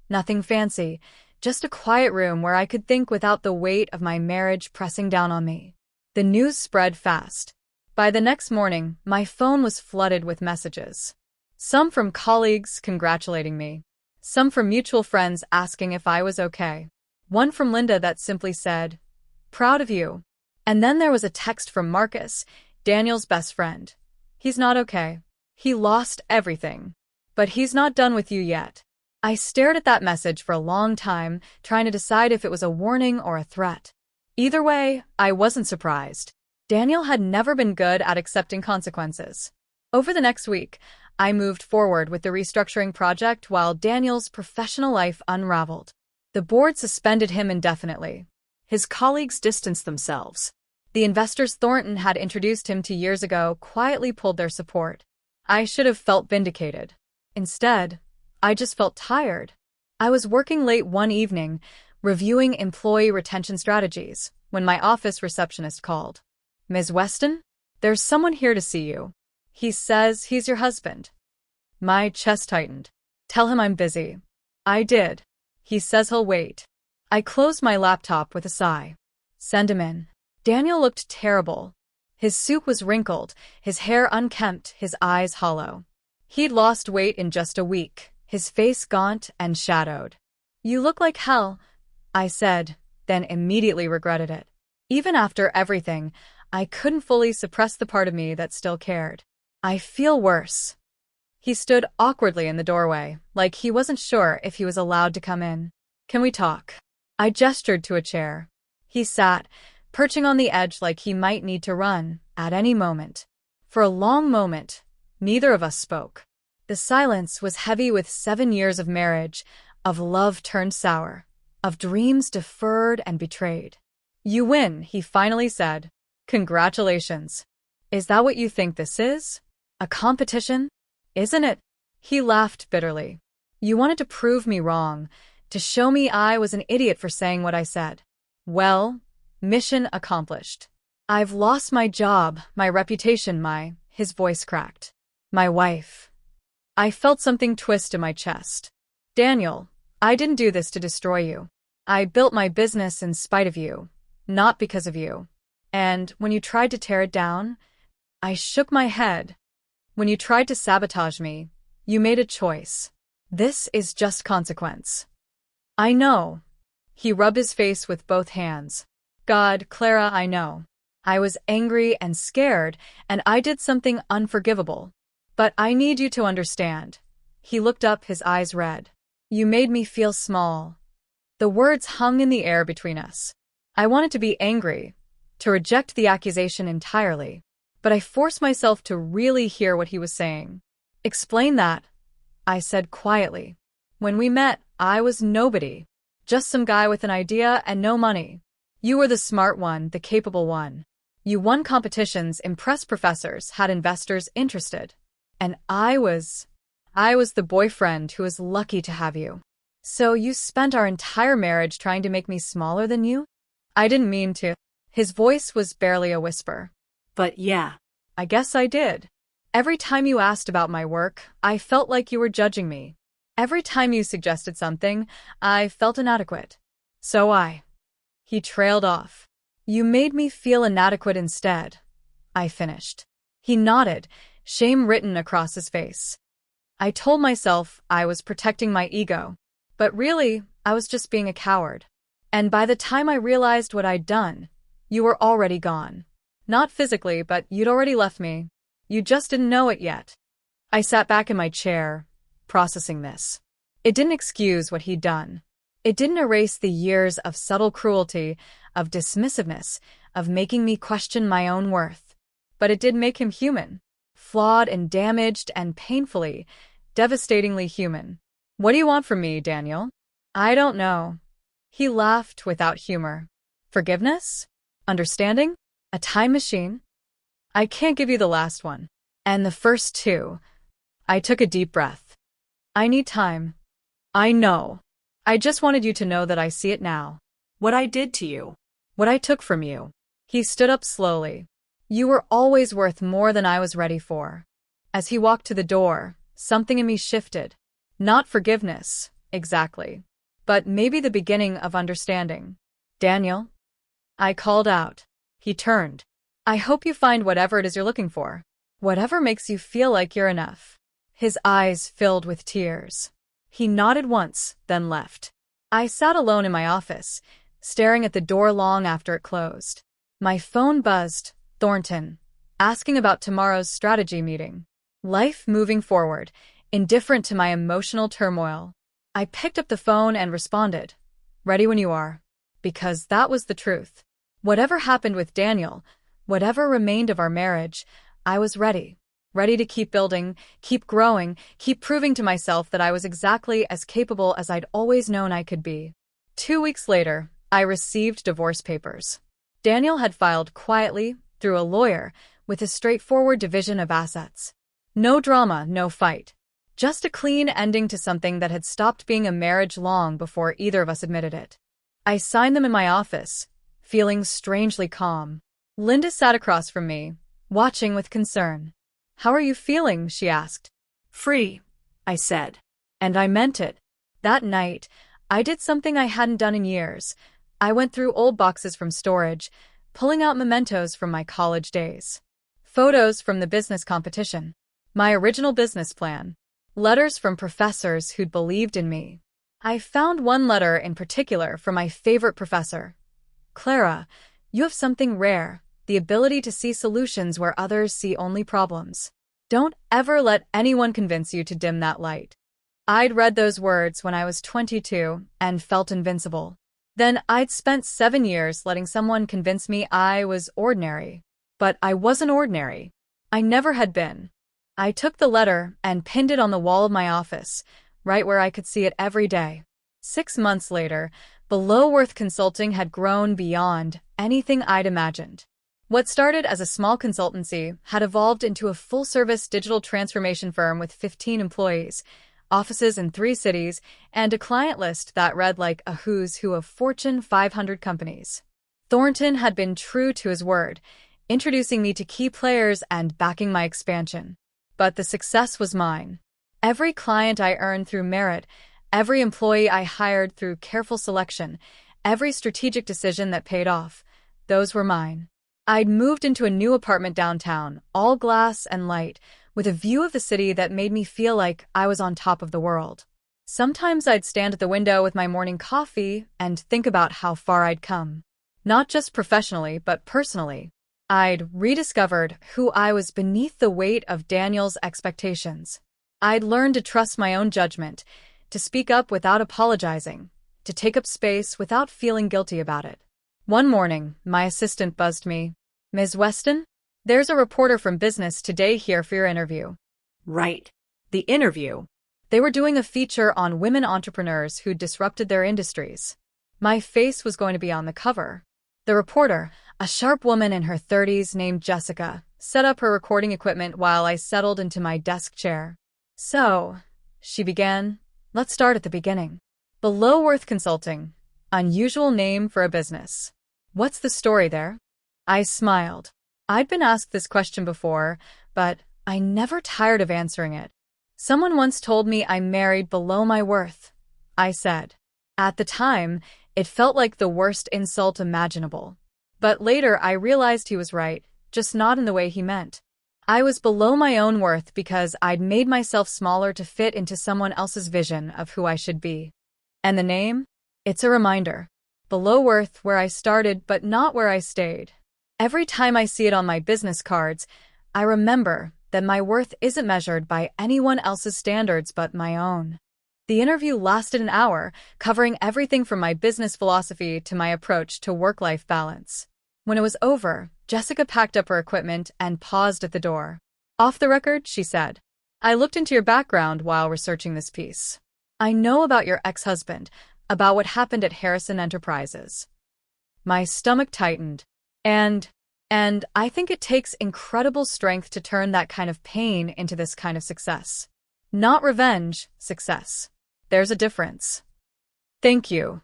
Nothing fancy, just a quiet room where I could think without the weight of my marriage pressing down on me. The news spread fast. By the next morning, my phone was flooded with messages. Some from colleagues congratulating me. Some from mutual friends asking if I was okay. One from Linda that simply said, "Proud of you." And then there was a text from Marcus, Daniel's best friend. "He's not okay. He lost everything. But he's not done with you yet." I stared at that message for a long time, trying to decide if it was a warning or a threat. Either way, I wasn't surprised. Daniel had never been good at accepting consequences. Over the next week, I moved forward with the restructuring project while Daniel's professional life unraveled. The board suspended him indefinitely. His colleagues distanced themselves. The investors Thornton had introduced him to years ago quietly pulled their support. I should have felt vindicated. Instead, I just felt tired. I was working late one evening, reviewing employee retention strategies, when my office receptionist called. "Ms. Weston, there's someone here to see you. He says he's your husband." My chest tightened. "Tell him I'm busy." I did. "He says he'll wait." I closed my laptop with a sigh. "Send him in." Daniel looked terrible. His suit was wrinkled, his hair unkempt, his eyes hollow. He'd lost weight in just a week, his face gaunt and shadowed. "You look like hell," I said, then immediately regretted it. Even after everything, I couldn't fully suppress the part of me that still cared. "I feel worse." He stood awkwardly in the doorway, like he wasn't sure if he was allowed to come in. "Can we talk?" I gestured to a chair. He sat, perching on the edge like he might need to run at any moment. For a long moment, neither of us spoke. The silence was heavy with 7 years of marriage, of love turned sour, of dreams deferred and betrayed. "You win," he finally said. "Congratulations. Is that what you think this is? A competition? Isn't it?" He laughed bitterly. "You wanted to prove me wrong, to show me I was an idiot for saying what I said. Well, mission accomplished. I've lost my job, my reputation, his voice cracked. My wife." I felt something twist in my chest. "Daniel, I didn't do this to destroy you. I built my business in spite of you, not because of you. And when you tried to tear it down," I shook my head. "When you tried to sabotage me, you made a choice. This is just consequence." "I know." He rubbed his face with both hands. "God, Clara, I know. I was angry and scared, and I did something unforgivable. But I need you to understand." He looked up, his eyes red. "You made me feel small." The words hung in the air between us. I wanted to be angry, to reject the accusation entirely, but I forced myself to really hear what he was saying. "Explain that," I said quietly. "When we met, I was nobody. Just some guy with an idea and no money. You were the smart one, the capable one. You won competitions, impressed professors, had investors interested. And I was the boyfriend who was lucky to have you. So you spent our entire marriage trying to make me smaller than you?" I didn't mean to. His voice was barely a whisper. "But yeah." "I guess I did. Every time you asked about my work, I felt like you were judging me. Every time you suggested something, I felt inadequate. So He trailed off. You made me feel inadequate instead, I finished. He nodded, shame written across his face. I told myself I was protecting my ego, but really, I was just being a coward. And by the time I realized what I'd done, you were already gone. Not physically, but you'd already left me. You just didn't know it yet. I sat back in my chair, processing this. It didn't excuse what he'd done. It didn't erase the years of subtle cruelty, of dismissiveness, of making me question my own worth. But it did make him human. Flawed and damaged and painfully, devastatingly human. What do you want from me, Daniel? I don't know. He laughed without humor. Forgiveness? Understanding? A time machine? I can't give you the last one. And the first two. I took a deep breath. I need time. I know. I just wanted you to know that I see it now. What I did to you. What I took from you. He stood up slowly. You were always worth more than I was ready for. As he walked to the door, something in me shifted. Not forgiveness, exactly, but maybe the beginning of understanding. Daniel? I called out. He turned. I hope you find whatever it is you're looking for. Whatever makes you feel like you're enough. His eyes filled with tears. He nodded once, then left. I sat alone in my office, staring at the door long after it closed. My phone buzzed. Thornton, asking about tomorrow's strategy meeting. Life moving forward, indifferent to my emotional turmoil. I picked up the phone and responded, ready when you are, because that was the truth. Whatever happened with Daniel, whatever remained of our marriage, I was ready. Ready to keep building, keep growing, keep proving to myself that I was exactly as capable as I'd always known I could be. 2 weeks later, I received divorce papers. Daniel had filed quietly, through a lawyer, with a straightforward division of assets. No drama, no fight. Just a clean ending to something that had stopped being a marriage long before either of us admitted it. I signed them in my office, feeling strangely calm. Linda sat across from me, watching with concern. How are you feeling? She asked. Free, I said. And I meant it. That night, I did something I hadn't done in years. I went through old boxes from storage, pulling out mementos from my college days. Photos from the business competition. My original business plan. Letters from professors who'd believed in me. I found one letter in particular from my favorite professor. Clara, you have something rare, the ability to see solutions where others see only problems. Don't ever let anyone convince you to dim that light. I'd read those words when I was 22 and felt invincible. Then I'd spent 7 years letting someone convince me I was ordinary. But I wasn't ordinary. I never had been. I took the letter and pinned it on the wall of my office, right where I could see it every day. 6 months later, Below Worth Consulting had grown beyond anything I'd imagined. What started as a small consultancy had evolved into a full-service digital transformation firm with 15 employees, offices in 3 cities, and a client list that read like a who's who of Fortune 500 companies. Thornton had been true to his word, introducing me to key players and backing my expansion. But the success was mine. Every client I earned through merit, every employee I hired through careful selection, every strategic decision that paid off, those were mine. I'd moved into a new apartment downtown, all glass and light, with a view of the city that made me feel like I was on top of the world. Sometimes I'd stand at the window with my morning coffee and think about how far I'd come. Not just professionally, but personally. I'd rediscovered who I was beneath the weight of Daniel's expectations. I'd learned to trust my own judgment, to speak up without apologizing, to take up space without feeling guilty about it. One morning, my assistant buzzed me. Ms. Weston, there's a reporter from Business Today here for your interview. Right. The interview. They were doing a feature on women entrepreneurs who disrupted their industries. My face was going to be on the cover. The reporter, a sharp woman in her 30s named Jessica, set up her recording equipment while I settled into my desk chair. So, she began, let's start at the beginning. Below Worth Consulting. Unusual name for a business. What's the story there? I smiled. I'd been asked this question before, but I never tired of answering it. Someone once told me I married below my worth, I said. At the time, it felt like the worst insult imaginable. But later I realized he was right, just not in the way he meant. I was below my own worth because I'd made myself smaller to fit into someone else's vision of who I should be. And the name? It's a reminder. Below worth where I started, but not where I stayed. Every time I see it on my business cards, I remember that my worth isn't measured by anyone else's standards but my own. The interview lasted an hour, covering everything from my business philosophy to my approach to work-life balance. When it was over, Jessica packed up her equipment and paused at the door. "Off the record," she said. "I looked into your background while researching this piece. I know about your ex-husband, about what happened at Harrison Enterprises." My stomach tightened. And I think it takes incredible strength to turn that kind of pain into this kind of success. Not revenge, success. There's a difference. "Thank you."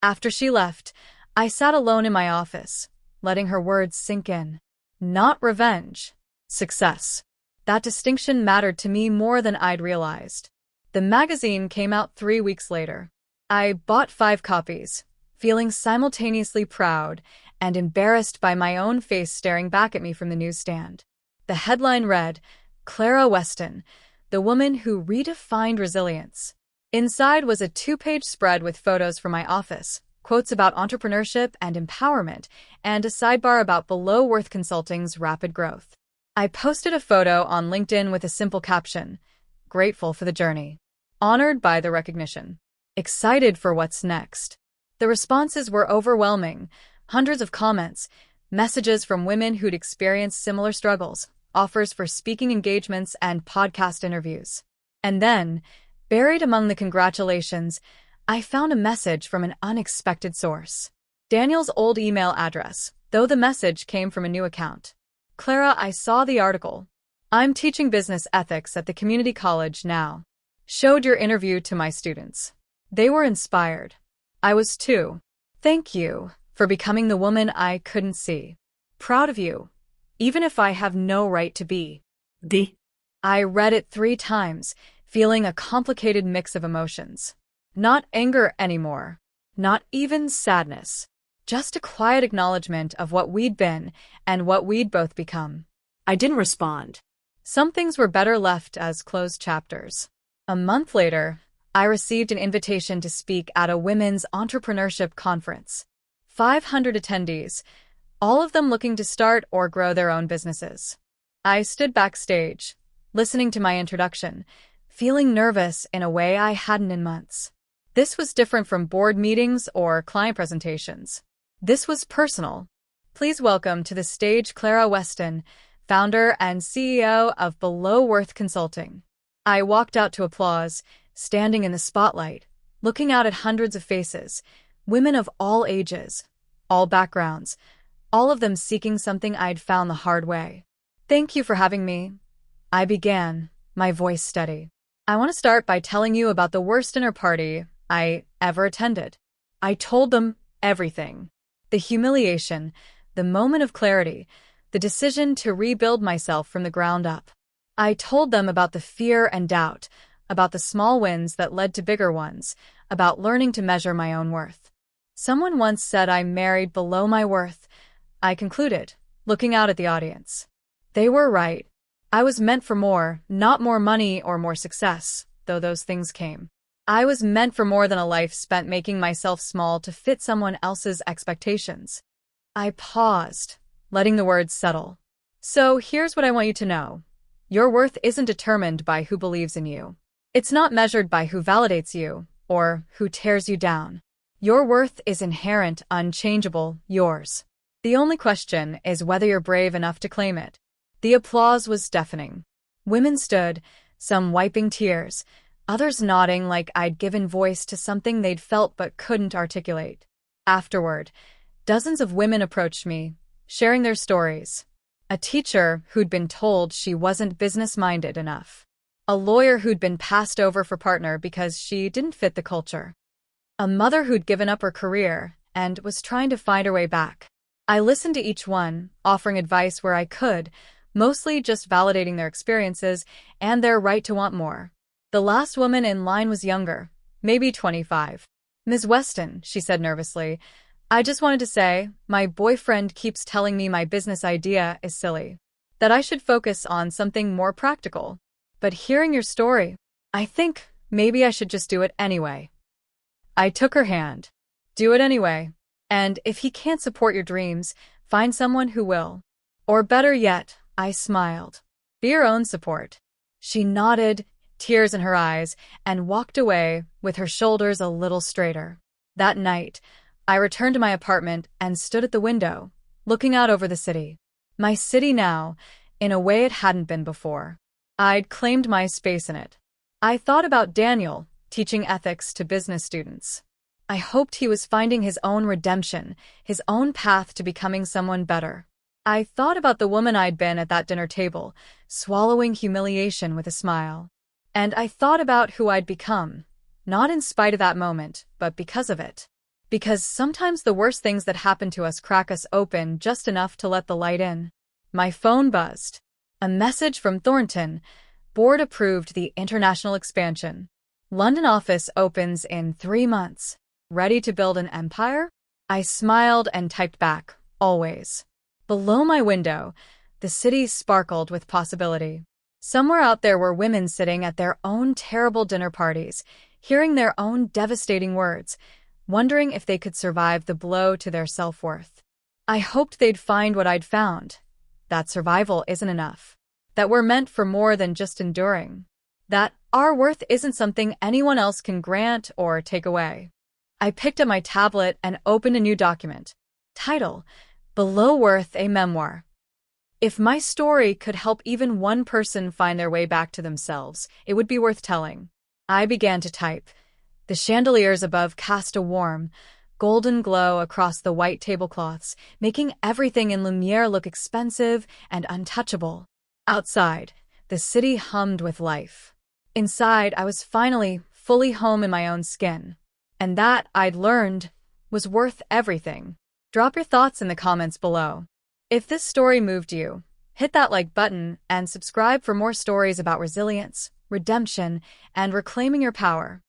After she left, I sat alone in my office, letting her words sink in. Not revenge. Success. That distinction mattered to me more than I'd realized. The magazine came out 3 weeks later. I bought 5 copies, feeling simultaneously proud and embarrassed by my own face staring back at me from the newsstand. The headline read, "Clara Weston, the woman who redefined resilience." Inside was a 2-page spread with photos from my office, quotes about entrepreneurship and empowerment, and a sidebar about Below Worth Consulting's rapid growth. I posted a photo on LinkedIn with a simple caption, "Grateful for the journey. Honored by the recognition. Excited for what's next." The responses were overwhelming. Hundreds of comments, messages from women who'd experienced similar struggles, offers for speaking engagements and podcast interviews. And then, buried among the congratulations, I found a message from an unexpected source. Daniel's old email address, though the message came from a new account. "Clara, I saw the article. I'm teaching business ethics at the community college now. Showed your interview to my students. They were inspired. I was too. Thank you for becoming the woman I couldn't see. Proud of you, even if I have no right to be." I read it 3 times, feeling a complicated mix of emotions. Not anger anymore. Not even sadness. Just a quiet acknowledgement of what we'd been and what we'd both become. I didn't respond. Some things were better left as closed chapters. A month later, I received an invitation to speak at a women's entrepreneurship conference. 500 attendees, all of them looking to start or grow their own businesses. I stood backstage, listening to my introduction, feeling nervous in a way I hadn't in months. This was different from board meetings or client presentations. This was personal. Please welcome to the stage Clara Weston, founder and CEO of Below Worth Consulting. I walked out to applause, standing in the spotlight, looking out at hundreds of faces, women of all ages, all backgrounds, all of them seeking something I'd found the hard way. "Thank you for having me," I began, my voice steady. "I want to start by telling you about the worst dinner party I ever attended." I told them everything. The humiliation, the moment of clarity, the decision to rebuild myself from the ground up. I told them about the fear and doubt, about the small wins that led to bigger ones, about learning to measure my own worth. "Someone once said I married below my worth," I concluded, looking out at the audience. They were right. I was meant for more, not more money or more success, though those things came. I was meant for more than a life spent making myself small to fit someone else's expectations. I paused, letting the words settle. "So here's what I want you to know. Your worth isn't determined by who believes in you. It's not measured by who validates you or who tears you down. Your worth is inherent, unchangeable, yours. The only question is whether you're brave enough to claim it." The applause was deafening. Women stood, some wiping tears, others nodding like I'd given voice to something they'd felt but couldn't articulate. Afterward, dozens of women approached me, sharing their stories. A teacher who'd been told she wasn't business-minded enough. A lawyer who'd been passed over for partner because she didn't fit the culture. A mother who'd given up her career and was trying to find her way back. I listened to each one, offering advice where I could, mostly just validating their experiences and their right to want more. The last woman in line was younger, maybe 25. "Ms. Weston," she said nervously, I just wanted to say, my boyfriend keeps telling me my business idea is silly, that I should focus on something more practical. But hearing your story, I think maybe I should just do it anyway. I took her hand. Do it anyway. And if he can't support your dreams, find someone who will. Or better yet, I smiled. Be your own support. She nodded, tears in her eyes, and walked away with her shoulders a little straighter. That night, I returned to my apartment and stood at the window, looking out over the city. My city now, in a way it hadn't been before. I'd claimed my space in it. I thought about Daniel, teaching ethics to business students. I hoped he was finding his own redemption, his own path to becoming someone better. I thought about the woman I'd been at that dinner table, swallowing humiliation with a smile. And I thought about who I'd become, not in spite of that moment, but because of it. Because sometimes the worst things that happen to us crack us open just enough to let the light in. My phone buzzed. A message from Thornton. Board approved the international expansion. London office opens in 3 months. Ready to build an empire? I smiled and typed back, always. Below my window, the city sparkled with possibility. Somewhere out there were women sitting at their own terrible dinner parties, hearing their own devastating words, wondering if they could survive the blow to their self-worth. I hoped they'd find what I'd found, that survival isn't enough, that we're meant for more than just enduring, that our worth isn't something anyone else can grant or take away. I picked up my tablet and opened a new document. Title: Below Worth, a Memoir. If my story could help even one person find their way back to themselves, it would be worth telling. I began to type. The chandeliers above cast a warm, golden glow across the white tablecloths, making everything in Lumiere look expensive and untouchable. Outside, the city hummed with life. Inside, I was finally fully home in my own skin. And that, I'd learned, was worth everything. Drop your thoughts in the comments below. If this story moved you, hit that like button and subscribe for more stories about resilience, redemption, and reclaiming your power.